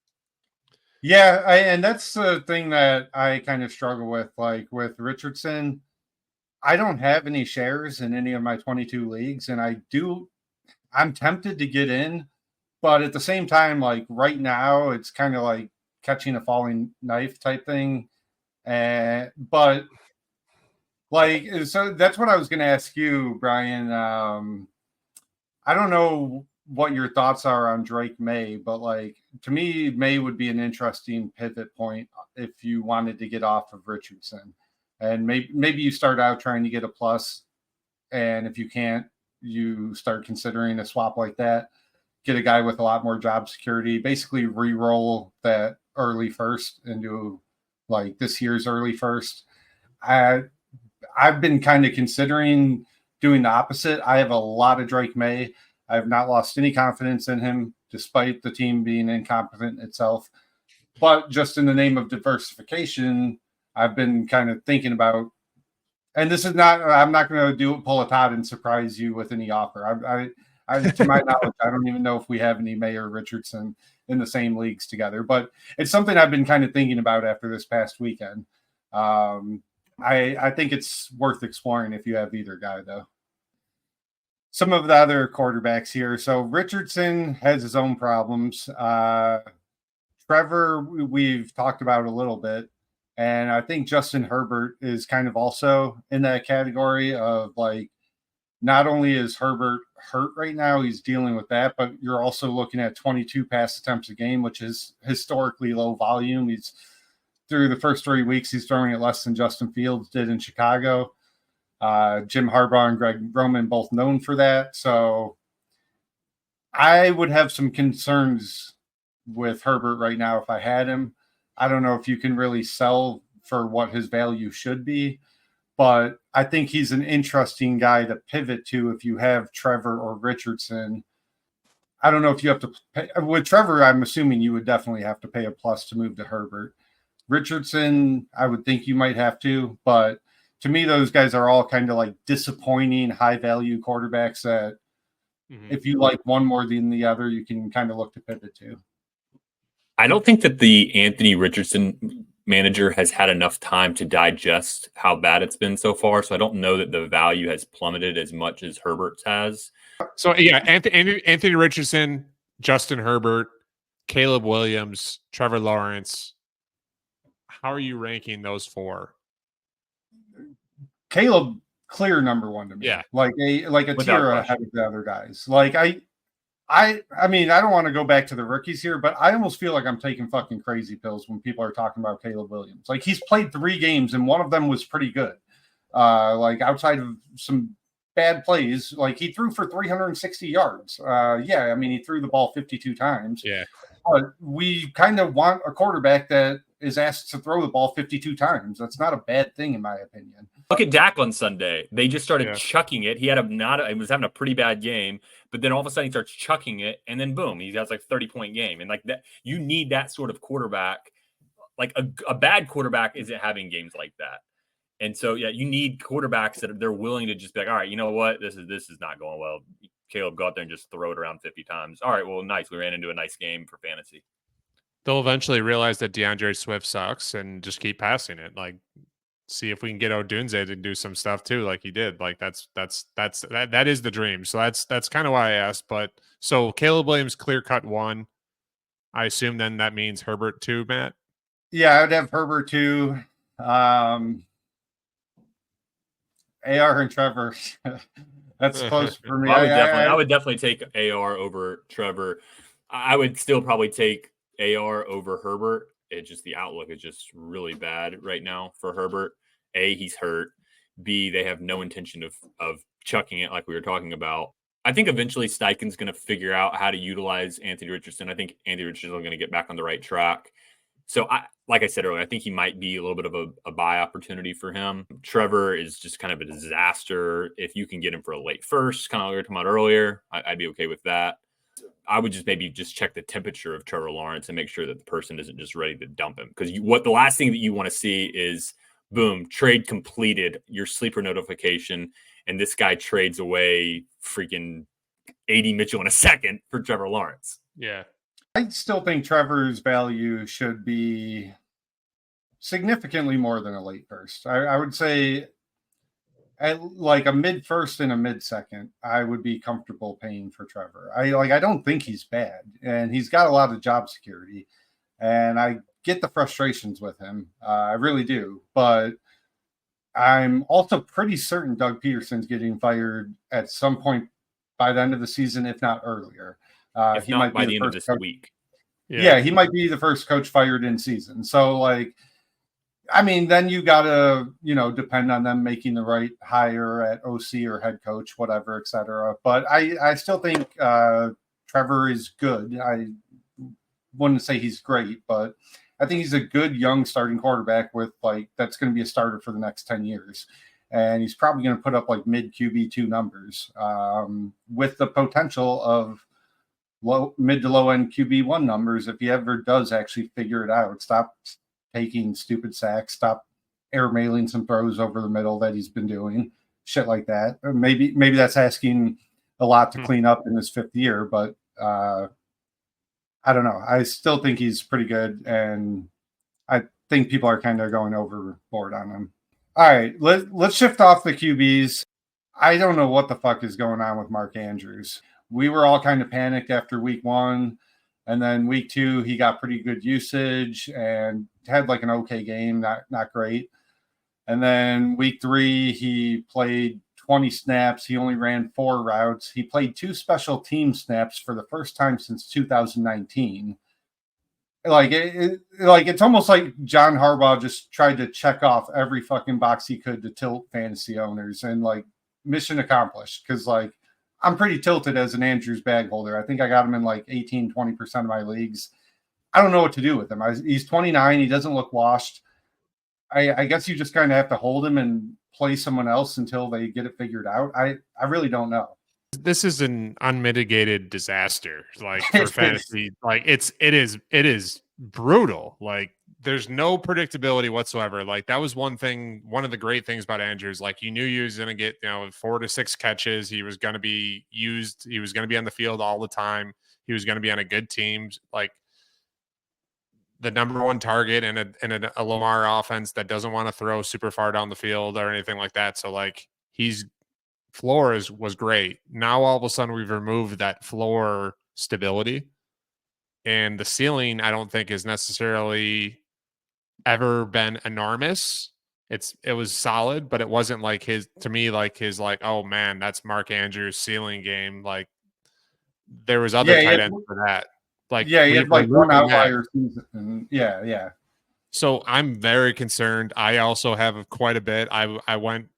yeah, and that's the thing that I kind of struggle with. Like with Richardson, I don't have any shares in any of my 22 leagues, and I'm tempted to get in, but at the same time, like right now, it's kind of like catching a falling knife type thing. But like, so that's what I was going to ask you, Brian. I don't know what your thoughts are on Drake May, but like to me, May would be an interesting pivot point if you wanted to get off of Richardson, and maybe you start out trying to get a plus, and if you can't, you start considering a swap like that. Get a guy with a lot more job security, basically re-roll that early first into like this year's early first. I've been kind of considering doing the opposite. I have a lot of Drake May. I have not lost any confidence in him, despite the team being incompetent itself. But just in the name of diversification, I've been kind of thinking about, and this is not, I'm not going to pull a Todd and surprise you with any offer. To my knowledge, I don't even know if we have any May or Richardson in the same leagues together, but it's something I've been kind of thinking about after this past weekend. I think it's worth exploring if you have either guy, though. Some of the other quarterbacks here. So Richardson has his own problems. Trevor, we've talked about a little bit. And I think Justin Herbert is kind of also in that category of like, not only is Herbert hurt right now, he's dealing with that, but you're also looking at 22 pass attempts a game, which is historically low volume. He's through the first 3 weeks, he's throwing it less than Justin Fields did in Chicago. Jim Harbaugh and Greg Roman both known for that. So I would have some concerns with Herbert right now if I had him. I don't know if you can really sell for what his value should be, but I think he's an interesting guy to pivot to if you have Trevor or Richardson. I don't know if you have to pay. With Trevor, I'm assuming you would definitely have to pay a plus to move to Herbert. Richardson, I would think you might have to, but to me, those guys are all kind of like disappointing, high-value quarterbacks that if you like one more than the other, you can kind of look to pivot to. I don't think that the Anthony Richardson manager has had enough time to digest how bad it's been so far, so I don't know that the value has plummeted as much as Herbert's has. So, yeah, Anthony Richardson, Justin Herbert, Caleb Williams, Trevor Lawrence. How are you ranking those four? Caleb, clear number one to me. Yeah, like a tier ahead of the other guys. Like I mean, I don't want to go back to the rookies here, but I almost feel like I'm taking fucking crazy pills when people are talking about Caleb Williams. Like he's played 3 games and one of them was pretty good. Like outside of some bad plays, like he threw for 360 yards. Yeah, I mean he threw the ball 52 times. Yeah, but we kind of want a quarterback that is asked to throw the ball 52 times. That's not a bad thing, in my opinion. Look at Dak on Sunday. They just started chucking it. He was having a pretty bad game, but then all of a sudden he starts chucking it, and then boom, he has like 30-point game. And like that, you need that sort of quarterback. Like a bad quarterback isn't having games like that. And so yeah, you need quarterbacks that they're willing to just be like, all right, you know what, this is not going well. Caleb, go out there and just throw it around 50 times. All right, well, nice. We ran into a nice game for fantasy. They'll eventually realize that DeAndre Swift sucks and just keep passing it. Like, see if we can get Odunze to do some stuff too, like he did. Like that is the dream. So that's kind of why I asked. But so Caleb Williams clear cut 1. I assume then that means Herbert 2, Matt. Yeah, I would have Herbert 2. AR and Trevor. That's close for me. I would definitely take AR over Trevor. I would still probably take AR over Herbert. It's just the outlook is just really bad right now for Herbert. A, he's hurt. B, they have no intention of chucking it like we were talking about. I think eventually Steichen's going to figure out how to utilize Anthony Richardson. I think Anthony Richardson is going to get back on the right track. So, like I said earlier, I think he might be a little bit of a buy opportunity for him. Trevor is just kind of a disaster. If you can get him for a late first, kind of like we were talking about earlier, I'd be okay with that. I would just maybe just check the temperature of Trevor Lawrence and make sure that the person isn't just ready to dump him. Because the last thing that you want to see is, boom, trade completed, your sleeper notification, and this guy trades away freaking 80 Mitchell in a second for Trevor Lawrence. Yeah. I still think Trevor's value should be significantly more than a late first. I would say at like a mid first and a mid second, I would be comfortable paying for Trevor. I don't think he's bad, and he's got a lot of job security, and I get the frustrations with him. I really do, but I'm also pretty certain Doug Peterson's getting fired at some point by the end of the season, if not earlier. If he might be by the end of this week. Yeah, he might be the first coach fired in season. So, like, I mean, then you got to, depend on them making the right hire at OC or head coach, whatever, et cetera. But I still think Trevor is good. I wouldn't say he's great, but I think he's a good young starting quarterback with that's going to be a starter for the next 10 years. And he's probably going to put up like mid QB2 numbers with the potential of mid to low end QB1 numbers if he ever does actually figure it out. Stop taking stupid sacks, stop airmailing some throws over the middle that he's been doing, shit like that. Or maybe that's asking a lot to clean up in his 5th year, but I don't know. I still think he's pretty good, and I think people are kind of going overboard on him. All right, let's shift off the QBs. I don't know what the fuck is going on with Mark Andrews. We were all kind of panicked after week 1, and then week 2 he got pretty good usage and had like an okay game, not great. And then week 3 he played 20 snaps. He only ran 4 routes. He played 2 special team snaps for the first time since 2019. It's almost like John Harbaugh just tried to check off every fucking box he could to tilt fantasy owners, and like mission accomplished. Because like I'm pretty tilted as an Andrews bag holder. I think I got him in like 18-20% of my leagues. I don't know what to do with him. He's 29. He doesn't look washed. I guess you just kind of have to hold him and play someone else until they get it figured out. I really don't know. This is an unmitigated disaster, like for fantasy. Like it is brutal. Like there's no predictability whatsoever. Like that was one of the great things about Andrews. Like you knew he was going to get 4 to 6 catches. He was going to be used. He was going to be on the field all the time. He was going to be on a good team. Like the number 1 target in a Lamar offense that doesn't want to throw super far down the field or anything like that. So like floor was great. Now all of a sudden we've removed that floor stability, and the ceiling I don't think is necessarily ever been enormous. It was solid, but it wasn't like his oh man, that's Mark Andrews' ceiling game. Like there was other tight ends for that. Like he had like one outlier season. Yeah. So I'm very concerned. I also have quite a bit. I went,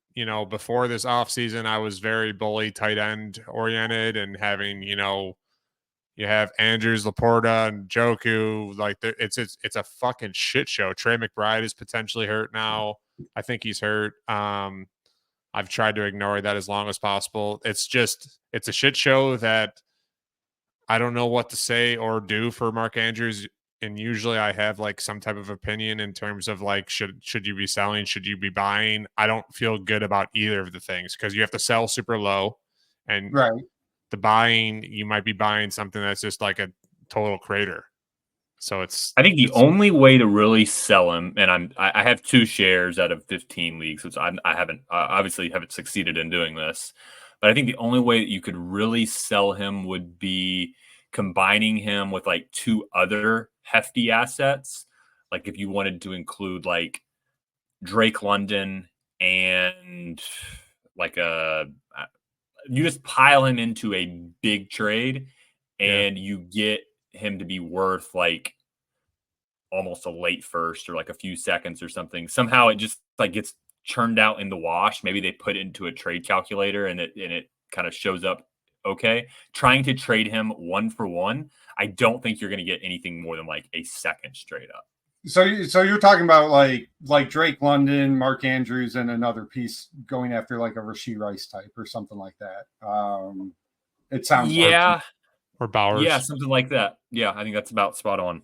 before this offseason, I was very bully tight end oriented, and having, you have Andrews, Laporta, and Joku. Like it's a fucking shit show. Trey McBride is potentially hurt now. I think he's hurt. I've tried to ignore that as long as possible. It's a shit show that I don't know what to say or do for Mark Andrews. And usually I have like some type of opinion in terms of like, should you be selling? Should you be buying? I don't feel good about either of the things, because you have to sell super low, and the buying, you might be buying something that's just like a total crater. So I think the only way to really sell him, and I have 2 shares out of 15 leagues, which I obviously haven't succeeded in doing this, but I think the only way that you could really sell him would be combining him with like 2 other hefty assets. Like if you wanted to include like Drake London and like you just pile him into a big trade, and you get him to be worth like almost a late first or like a few seconds or something. Somehow it just like gets churned out in the wash. Maybe they put it into a trade calculator and it kind of shows up okay. Trying to trade him 1 for 1, I don't think you're going to get anything more than like a second straight up. So you're talking about like Drake London, Mark Andrews, and another piece going after like a Rashee Rice type or something like that. It sounds or Bowers, something like that. Yeah, I think that's about spot on.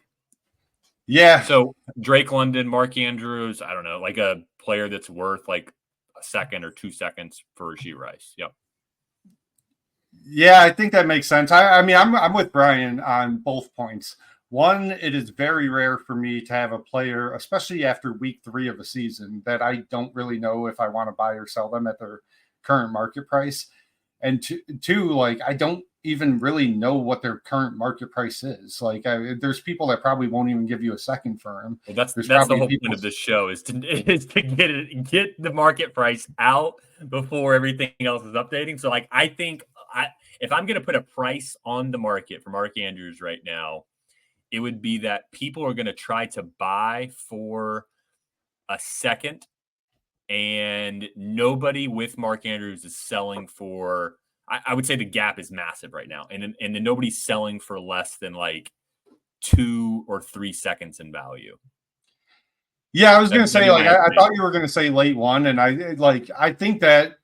Yeah. So Drake London, Mark Andrews, I don't know, like a player that's worth like a second or 2 seconds for Rashee Rice. Yep. Yeah, I think that makes sense. I mean, I'm with Brian on both points. One, it is very rare for me to have a player, especially after week 3 of a season, that I don't really know if I want to buy or sell them at their current market price. And two, like I don't even really know what their current market price is. Like there's people that probably won't even give you a second for them. Well, that's the whole point of this show is to get the market price out before everything else is updating. So like I think if I'm going to put a price on the market for Mark Andrews right now, it would be that people are going to try to buy for a second, and nobody with Mark Andrews is selling for. I would say the gap is massive right now, and then nobody's selling for less than like 2 or 3 seconds in value. Yeah, I was going to say like I thought you were going to say late 1, and I think that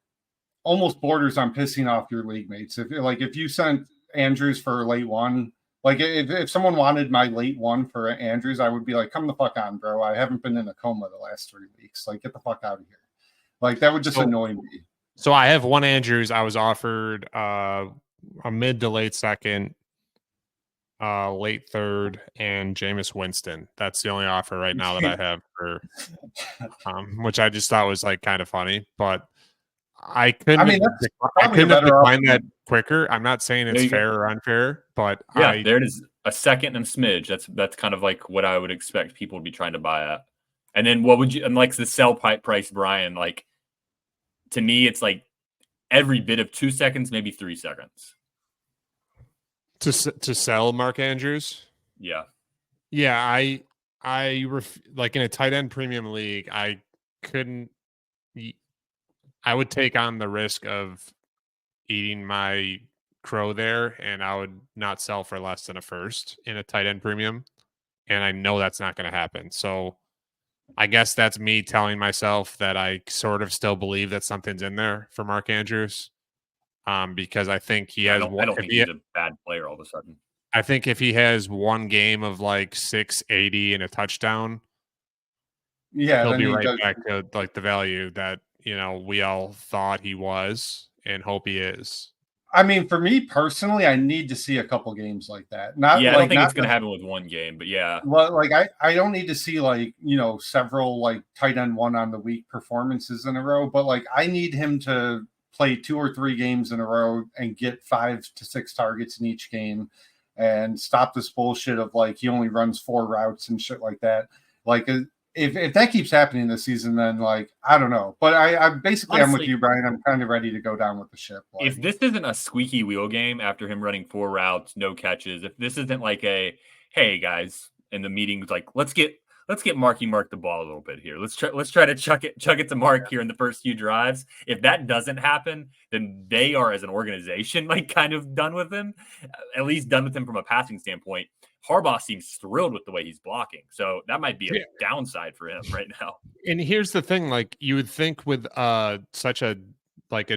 almost borders on pissing off your league mates. If you sent Andrews for late 1, like if someone wanted my late 1 for Andrews, I would be like, come the fuck on, bro. I haven't been in a coma the last 3 weeks. Like, get the fuck out of here. Like that would just annoy me. So I have 1 Andrews. I was offered a mid to late second, late third, and Jameis Winston. That's the only offer right now that I have for, which I just thought was like kind of funny, but I couldn't. That's I probably a couldn't have better declined option. that quicker. I'm not saying There it's you go. fair or unfair, but Yeah, there it is. A second and a smidge. That's kind of like what I would expect people would be trying to buy at. And then what would you, and like the sell pipe price, Brian, like to me, it's like every bit of 2 seconds, maybe 3 seconds. to sell Mark Andrews. Yeah. Yeah, like in a tight end premium league, I couldn't. I would take on the risk of eating my crow there, and I would not sell for less than a first in a tight end premium. And I know that's not going to happen. So I guess that's me telling myself that I sort of still believe that something's in there for Mark Andrews. Because I think he has I don't think he's a bad player all of a sudden. I think if he has one game of like 680 and a touchdown, he'll Then be he right does. back to like the value that we all thought he was and hope he is. I mean, for me personally, I need to see a couple games like that. Not Yeah, I don't think not it's going to happen with one game, but yeah. Well, like I don't need to see like several like tight end one on the week performances in a row, but like I need him to play 2 or 3 games in a row and get 5 to 6 targets in each game, and stop this bullshit of like he only runs 4 routes and shit like that. Like if that keeps happening this season, then like I don't know. But I basically I'm with Honestly, you, Brian. I'm kind of ready to go down with the ship. Like, if this isn't a squeaky wheel game after him running 4 routes, no catches, if this isn't like a hey guys in the meetings like let's get Marky Mark the ball a little bit here. Let's try to chuck it to Mark here in the first few drives. If that doesn't happen, then they are as an organization like kind of done with him, at least done with him from a passing standpoint. Harbaugh seems thrilled with the way he's blocking. So that might be a downside for him right now. And here's the thing, like you would think with such a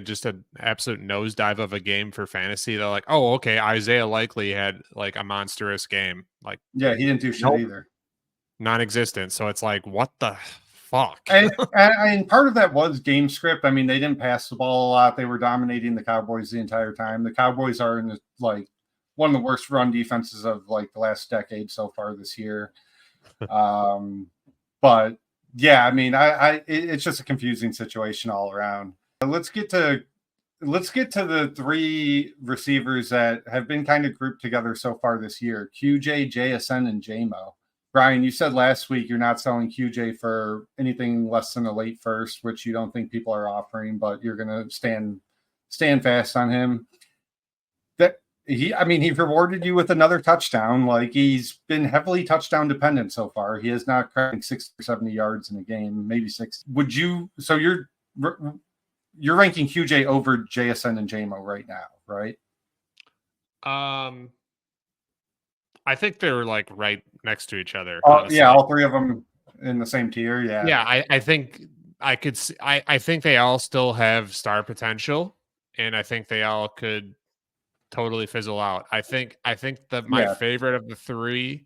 just an absolute nosedive of a game for fantasy, they're like, oh, okay, Isaiah Likely had like a monstrous game. Like, yeah, he didn't do shit either. Non-existent. So it's like, what the fuck? and part of that was game script. I mean, they didn't pass the ball a lot. They were dominating the Cowboys the entire time. The Cowboys are in the, like one of the worst run defenses of like the last decade so far this year. But yeah, I mean, it's just a confusing situation all around. Let's get to the 3 receivers that have been kind of grouped together so far this year: QJ, JSN, and JMO. Brian, you said last week you're not selling QJ for anything less than a late first, which you don't think people are offering, but you're going to stand fast on him. He rewarded you with another touchdown. Like, he's been heavily touchdown dependent so far. He has not cracked 60 or 70 yards in a game, maybe 60. So you're ranking QJ over JSN and JMO right now, right? I think they're like right next to each other. Yeah, all 3 of them in the same tier. Yeah. Yeah, I think I could see, I think they all still have star potential, and I think they all could totally fizzle out. I think that my favorite of the 3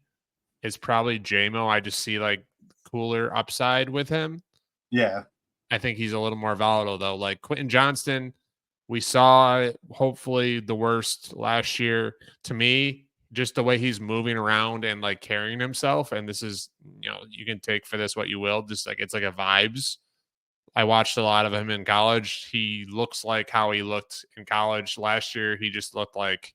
is probably JMO. I just see like cooler upside with him. Yeah. I think he's a little more volatile though. Like Quentin Johnston, we saw hopefully the worst last year. To me, just the way he's moving around and like carrying himself, and this is, you can take for this what you will, just like it's like a vibes. I watched a lot of him in college. He looks like how he looked in college last year. He just looked like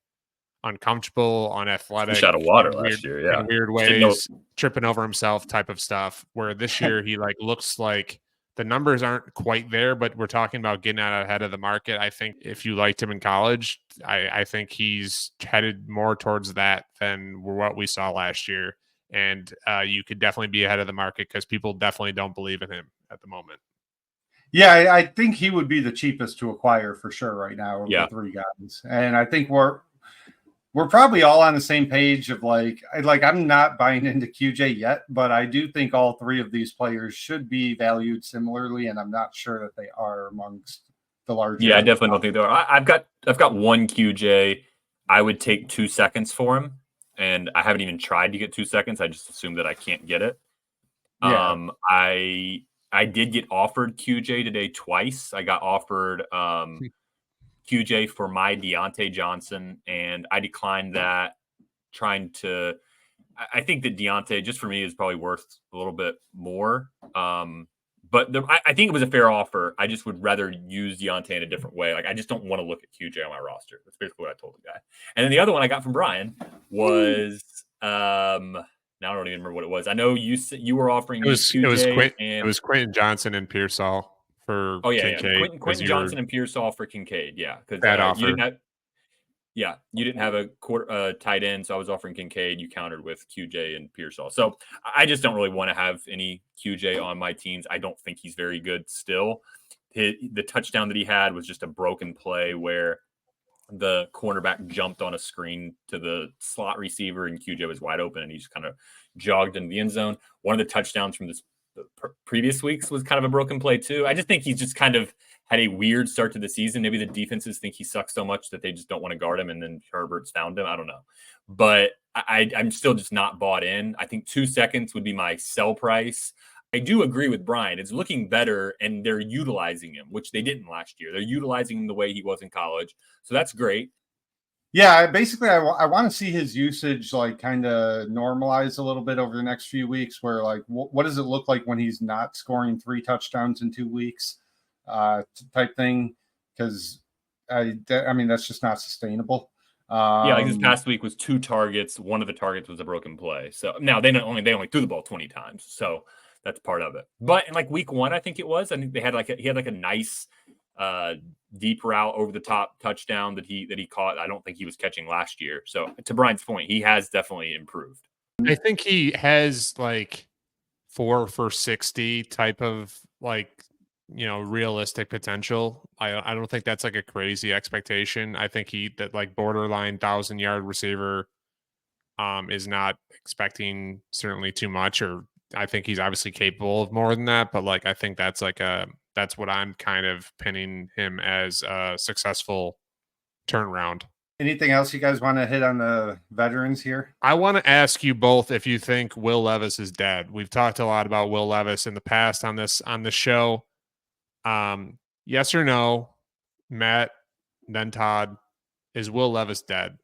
uncomfortable, unathletic, Fish out of water last year, yeah, in weird ways, tripping over himself type of stuff. Where this year he like looks like the numbers aren't quite there, but we're talking about getting out ahead of the market. I think if you liked him in college, I think he's headed more towards that than what we saw last year. And you could definitely be ahead of the market because people definitely don't believe in him at the moment. Yeah, I think he would be the cheapest to acquire for sure right now of the 3 guys. And I think we're probably all on the same page of like I'm not buying into QJ yet, but I do think all 3 of these players should be valued similarly, and I'm not sure that they are amongst the larger. Yeah, I definitely don't think they are. I've got one QJ. I would take 2 seconds for him, and I haven't even tried to get 2 seconds. I just assume that I can't get it. Yeah. I did get offered QJ today twice. I got offered QJ for my Deontay Johnson, and I declined that, I think that Deontay, just for me, is probably worth a little bit more. But I think it was a fair offer. I just would rather use Deontay in a different way. Like, I just don't want to look at QJ on my roster. That's basically what I told the guy. And then the other one I got from Brian was now I don't even remember what it was. I know you were offering QJ it was Quentin Johnson and Pearsall for Kincaid. Quentin Johnson and Pearsall for Kincaid. Yeah, because that offer. You didn't have a tight end, so I was offering Kincaid. You countered with QJ and Pearsall. So I just don't really want to have any QJ on my teams. I don't think he's very good still. The touchdown that he had was just a broken play where the cornerback jumped on a screen to the slot receiver and QJ was wide open and he just kind of jogged into the end zone. One of the touchdowns from the previous weeks was kind of a broken play too. I just think he's just kind of had a weird start to the season. Maybe the defenses think he sucks so much that they just don't want to guard him, and then Herbert's found him. I don't know. But I'm still just not bought in. I think 2 seconds would be my sell price. I do agree with Brian. It's looking better, and they're utilizing him, which they didn't last year. They're utilizing him the way he was in college. So that's great. Yeah, basically, I want to see his usage like kind of normalize a little bit over the next few weeks. Where like, what does it look like when he's not scoring 3 touchdowns in 2 weeks, type thing? Because I mean that's just not sustainable. Like this past week was 2 targets. One of the targets was a broken play. So now they only threw the ball 20 times. So that's part of it. But in like week 1, I think it was. I think they had he had a nice deep route over the top touchdown that he caught. I don't think he was catching last year. So to Brian's point, he has definitely improved. I think he has like 4 for 60 type of realistic potential. I don't think that's like a crazy expectation. I think that like borderline 1,000-yard receiver is not expecting certainly too much, or I think he's obviously capable of more than that, but like I think that's that's what I'm kind of pinning him as a successful turnaround. Anything else you guys want to hit on the veterans here? I want to ask you both if you think Will Levis is dead. We've talked a lot about Will Levis in the past on this show. Yes or no, Matt, then Todd, is Will Levis dead?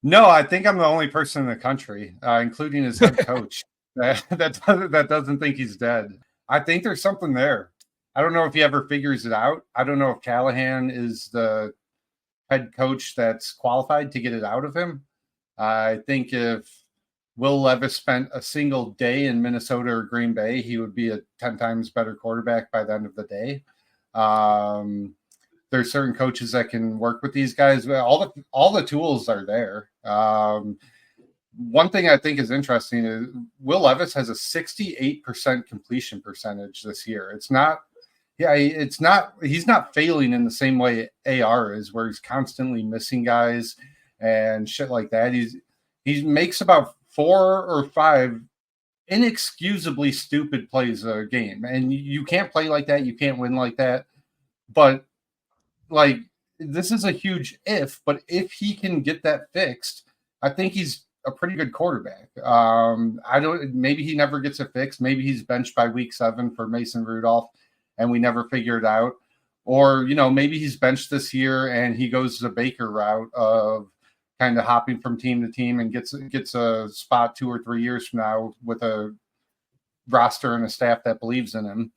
No, I think I'm the only person in the country, including his head coach, that doesn't think he's dead. I think there's something there. I don't know if he ever figures it out. I don't know if Callahan is the head coach that's qualified to get it out of him. I think if Will Levis spent a single day in Minnesota or Green Bay, he would be a 10 times better quarterback by the end of the day. There's certain coaches that can work with these guys. All the tools are there. One thing I think is interesting is Will Levis has a 68% completion percentage this year. He's not failing in the same way AR is, where he's constantly missing guys and shit like that. He makes about 4 or 5 inexcusably stupid plays a game. And you can't play like that. You can't win like that. But like, this is a huge if, but if he can get that fixed, I think he's a pretty good quarterback. Maybe he never gets it fixed. Maybe he's benched by week 7 for Mason Rudolph and we never figure it out. Or, maybe he's benched this year and he goes the Baker route of kind of hopping from team to team and gets a spot 2 or 3 years from now with a roster and a staff that believes in him.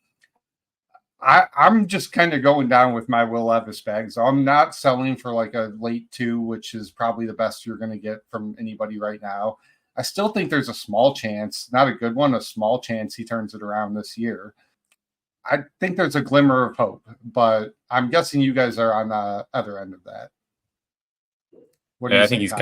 I'm just kind of going down with my Will Levis bag. So I'm not selling for like a late 2, which is probably the best you're going to get from anybody right now. I still think there's a small chance, not a good one, a small chance he turns it around this year. I think there's a glimmer of hope, but I'm guessing you guys are on the other end of that. I think he's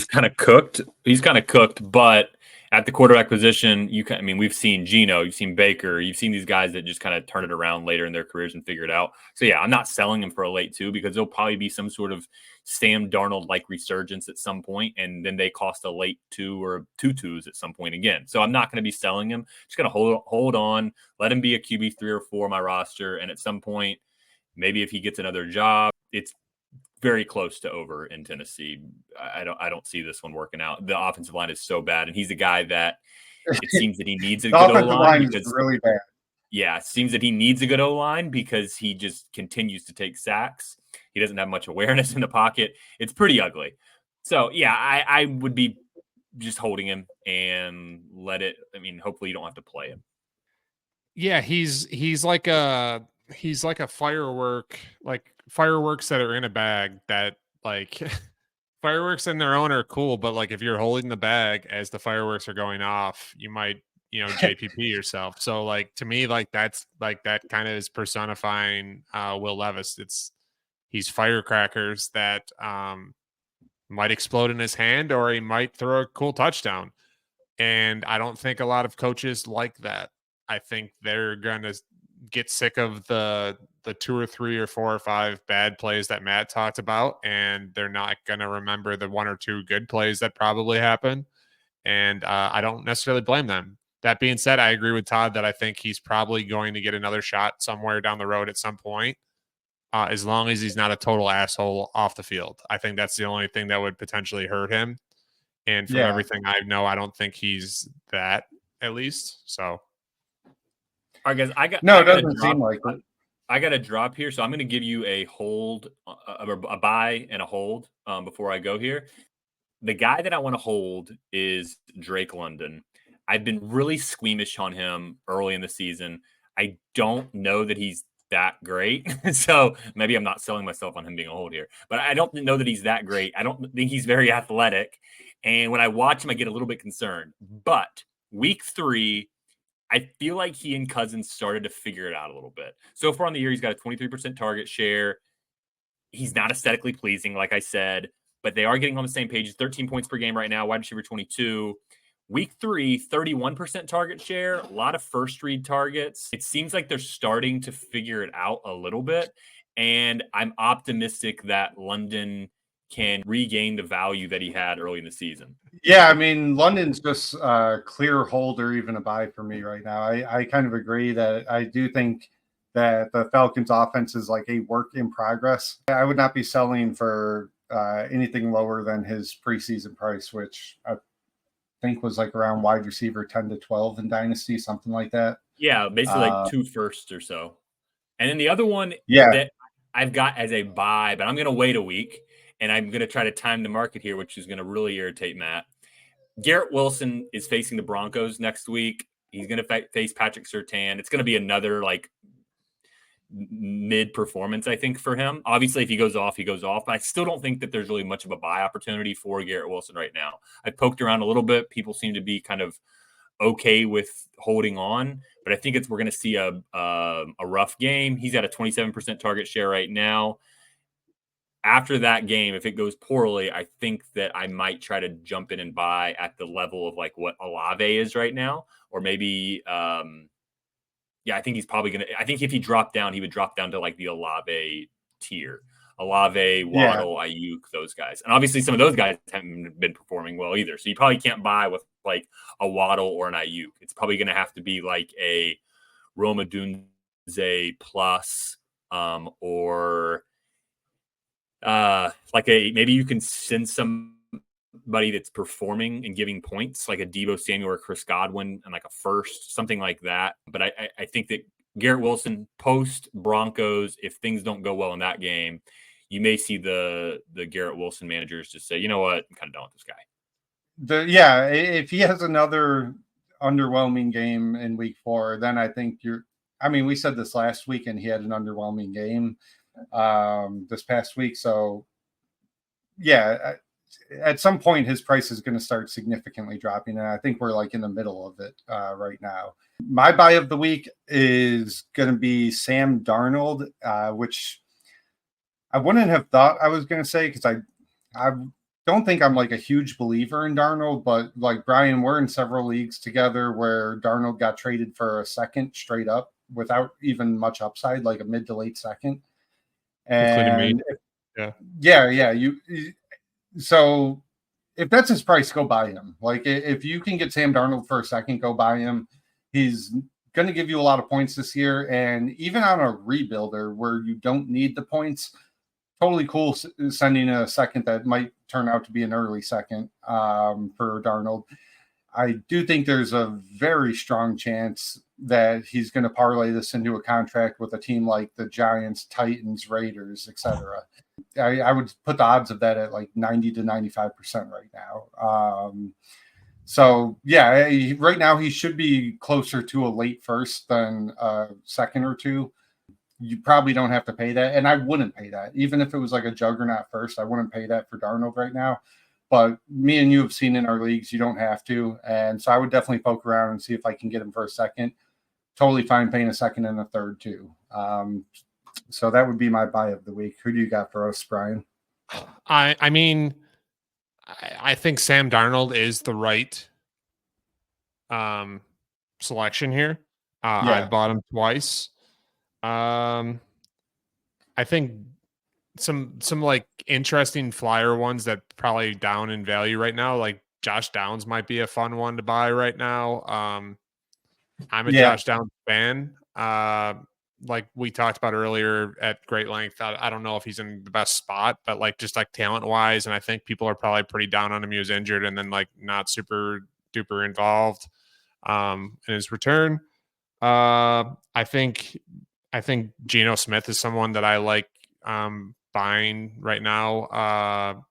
kind of cooked. He's kind of cooked, but at the quarterback position, we've seen Geno, you've seen Baker, you've seen these guys that just kind of turn it around later in their careers and figure it out. So yeah, I'm not selling him for a late 2 because there'll probably be some sort of Sam Darnold-like resurgence at some point, and then they cost a late 2 or 2 twos at some point again. So I'm not going to be selling him. Just going to hold on, let him be a QB 3 or 4 on my roster, and at some point, maybe if he gets another job, it's very close to over in Tennessee. I don't see this one working out. The offensive line is so bad, and he's a guy that it seems that he needs a good O-line is really bad. yeah, it seems that he needs a good O-line because he just continues to take sacks. He doesn't have much awareness in the pocket. It's pretty ugly. So, yeah, I would be just holding him and let it. I mean, hopefully you don't have to play him. Yeah, he's like a fireworks that are in a bag that like fireworks in their own are cool, but like if you're holding the bag as the fireworks are going off, you might, JPP yourself. So like to me, like that's like that kind of is personifying Will Levis. He's firecrackers that might explode in his hand or he might throw a cool touchdown. And I don't think a lot of coaches like that. I think they're going to get sick of the 2 or 3 or 4 or 5 bad plays that Matt talked about, and they're not going to remember the 1 or 2 good plays that probably happened. And I don't necessarily blame them. That being said, I agree with Todd that I think he's probably going to get another shot somewhere down the road at some point, as long as he's not a total asshole off the field. I think that's the only thing that would potentially hurt him. And from everything I know, I don't think he's that, at least. So, all right, guys, it doesn't seem like it. I got a drop here, so I'm going to give you a hold, a buy and a hold before I go here. The guy that I want to hold is Drake London. I've been really squeamish on him early in the season. I don't know that he's that great. So maybe I'm not selling myself on him being a hold here, but I don't know that he's that great. I don't think he's very athletic. And when I watch him, I get a little bit concerned. But week 3, I feel like he and Cousins started to figure it out a little bit. So far in the year, he's got a 23% target share. He's not aesthetically pleasing, like I said, but they are getting on the same page. 13 points per game right now, wide receiver 22. Week 3, 31% target share, a lot of first read targets. It seems like they're starting to figure it out a little bit. And I'm optimistic that London can regain the value that he had early in the season. Yeah, I mean, London's just a clear hold or even a buy for me right now. I kind of agree that I do think that the Falcons offense is like a work in progress. I would not be selling for anything lower than his preseason price, which I think was like around wide receiver 10 to 12 in Dynasty, something like that. Yeah, basically like 2 firsts or so. And then the other one Yeah. that I've got as a buy, but I'm going to wait a week. And I'm going to try to time the market here, which is going to really irritate Matt. Garrett Wilson is facing the Broncos next week. He's going to face Patrick Surtain. It's going to be another like mid performance, I think, for him. Obviously, if he goes off, he goes off. But I still don't think that there's really much of a buy opportunity for Garrett Wilson right now. I poked around a little bit. People seem to be kind of okay with holding on, but I think we're going to see a rough game. He's at a 27% target share right now. After that game, if it goes poorly, I think that I might try to jump in and buy at the level of like what Olave is right now, or maybe, I think he's probably going to. I think if he dropped down, he would drop down to like the Olave tier. Olave, Waddle, Ayuk, those guys, and obviously some of those guys haven't been performing well either. So you probably can't buy with like a Waddle or an Ayuk. It's probably going to have to be like a Rome Odunze plus, or. Maybe you can send somebody that's performing and giving points, like a Deebo Samuel or Chris Godwin, and like a first, something like that. But I think that Garrett Wilson post Broncos, if things don't go well in that game, you may see the Garrett Wilson managers just say, you know what, I'm kind of done with this guy. If he has another underwhelming game in week 4, then I think we said this last week and he had an underwhelming game this past week. So yeah, at some point his price is going to start significantly dropping. And I think we're like in the middle of it right now. My buy of the week is going to be Sam Darnold, which I wouldn't have thought I was going to say, because I don't think I'm like a huge believer in Darnold, but like Brian, we're in several leagues together where Darnold got traded for a second straight up without even much upside, like a mid to late second. And so if that's his price, go buy him. Like if you can get Sam Darnold for a second, go buy him. He's going to give you a lot of points this year. And even on a rebuilder where you don't need the points, totally cool sending a second that might turn out to be an early second for Darnold. I do think there's a very strong chance that he's going to parlay this into a contract with a team like the Giants, Titans, Raiders, etc. I would put the odds of that at like 90 to 95% right now. So yeah, right now he should be closer to a late first than a second or two. You probably don't have to pay that, and I wouldn't pay that. Even if it was like a juggernaut first, I wouldn't pay that for Darnold right now. But me and you have seen in our leagues, you don't have to. And so I would definitely poke around and see if I can get him for a second. Totally fine paying a second and a third too. So that would be my buy of the week. Who do you got for us, Brian? I mean, I think Sam Darnold is the right selection here. I've bought him twice. I think some like interesting flyer ones that probably down in value right now, like Josh Downs might be a fun one to buy right now. I'm a Josh Downs fan. Like we talked about earlier at great length. I don't know if he's in the best spot, but like just like talent wise, and I think people are probably pretty down on him. He was injured and then like not super duper involved in his return. I think Geno Smith is someone that I like buying right now.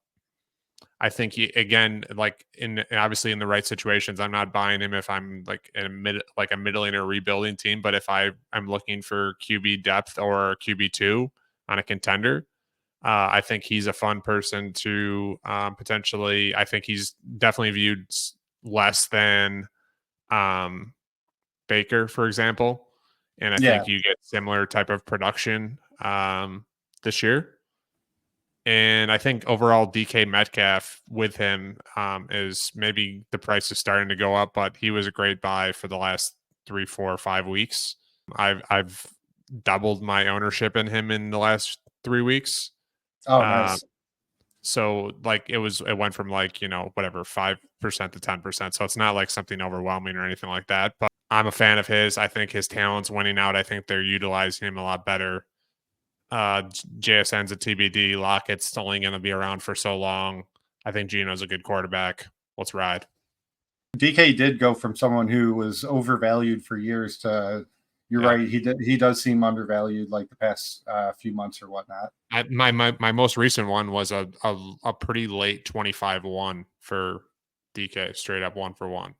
I think he, again, like obviously in the right situations, I'm not buying him if I'm like in a middling or rebuilding team. But if I'm looking for QB depth or QB2 on a contender, I think he's a fun person to potentially. I think he's definitely viewed less than Baker, for example, and I think you get similar type of production this year. And I think overall DK Metcalf with him is maybe the price is starting to go up, but he was a great buy for the last 3, 4, 5 weeks. I've doubled my ownership in him in the last 3 weeks. Oh, nice. So like it went from like, whatever, 5% to 10%. So it's not like something overwhelming or anything like that, but I'm a fan of his. I think his talent's winning out. I think they're utilizing him a lot better. JSN's a TBD. Lockett's only going to be around for so long. I think Geno's a good quarterback. Let's ride. DK did go from someone who was overvalued for years to, you're right. He does seem undervalued like the past few months or whatnot. My most recent one was a pretty late 25-1 for DK, straight up 1-for-1.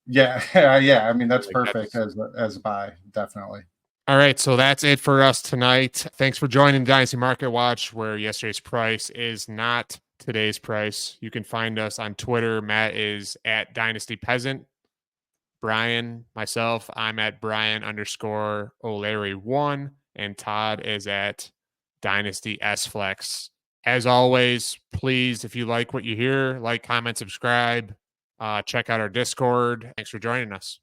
Yeah. Yeah. I mean, that's perfect as a buy. Definitely. All right, so that's it for us tonight. Thanks for joining Dynasty Market Watch, where yesterday's price is not today's price. You can find us on Twitter. Matt is at Dynasty Peasant. Brian, myself, I'm at Brian_O'Leary1, and Todd is at Dynasty S-Flex. As always, please, if you like what you hear, like, comment, subscribe, check out our Discord. Thanks for joining us.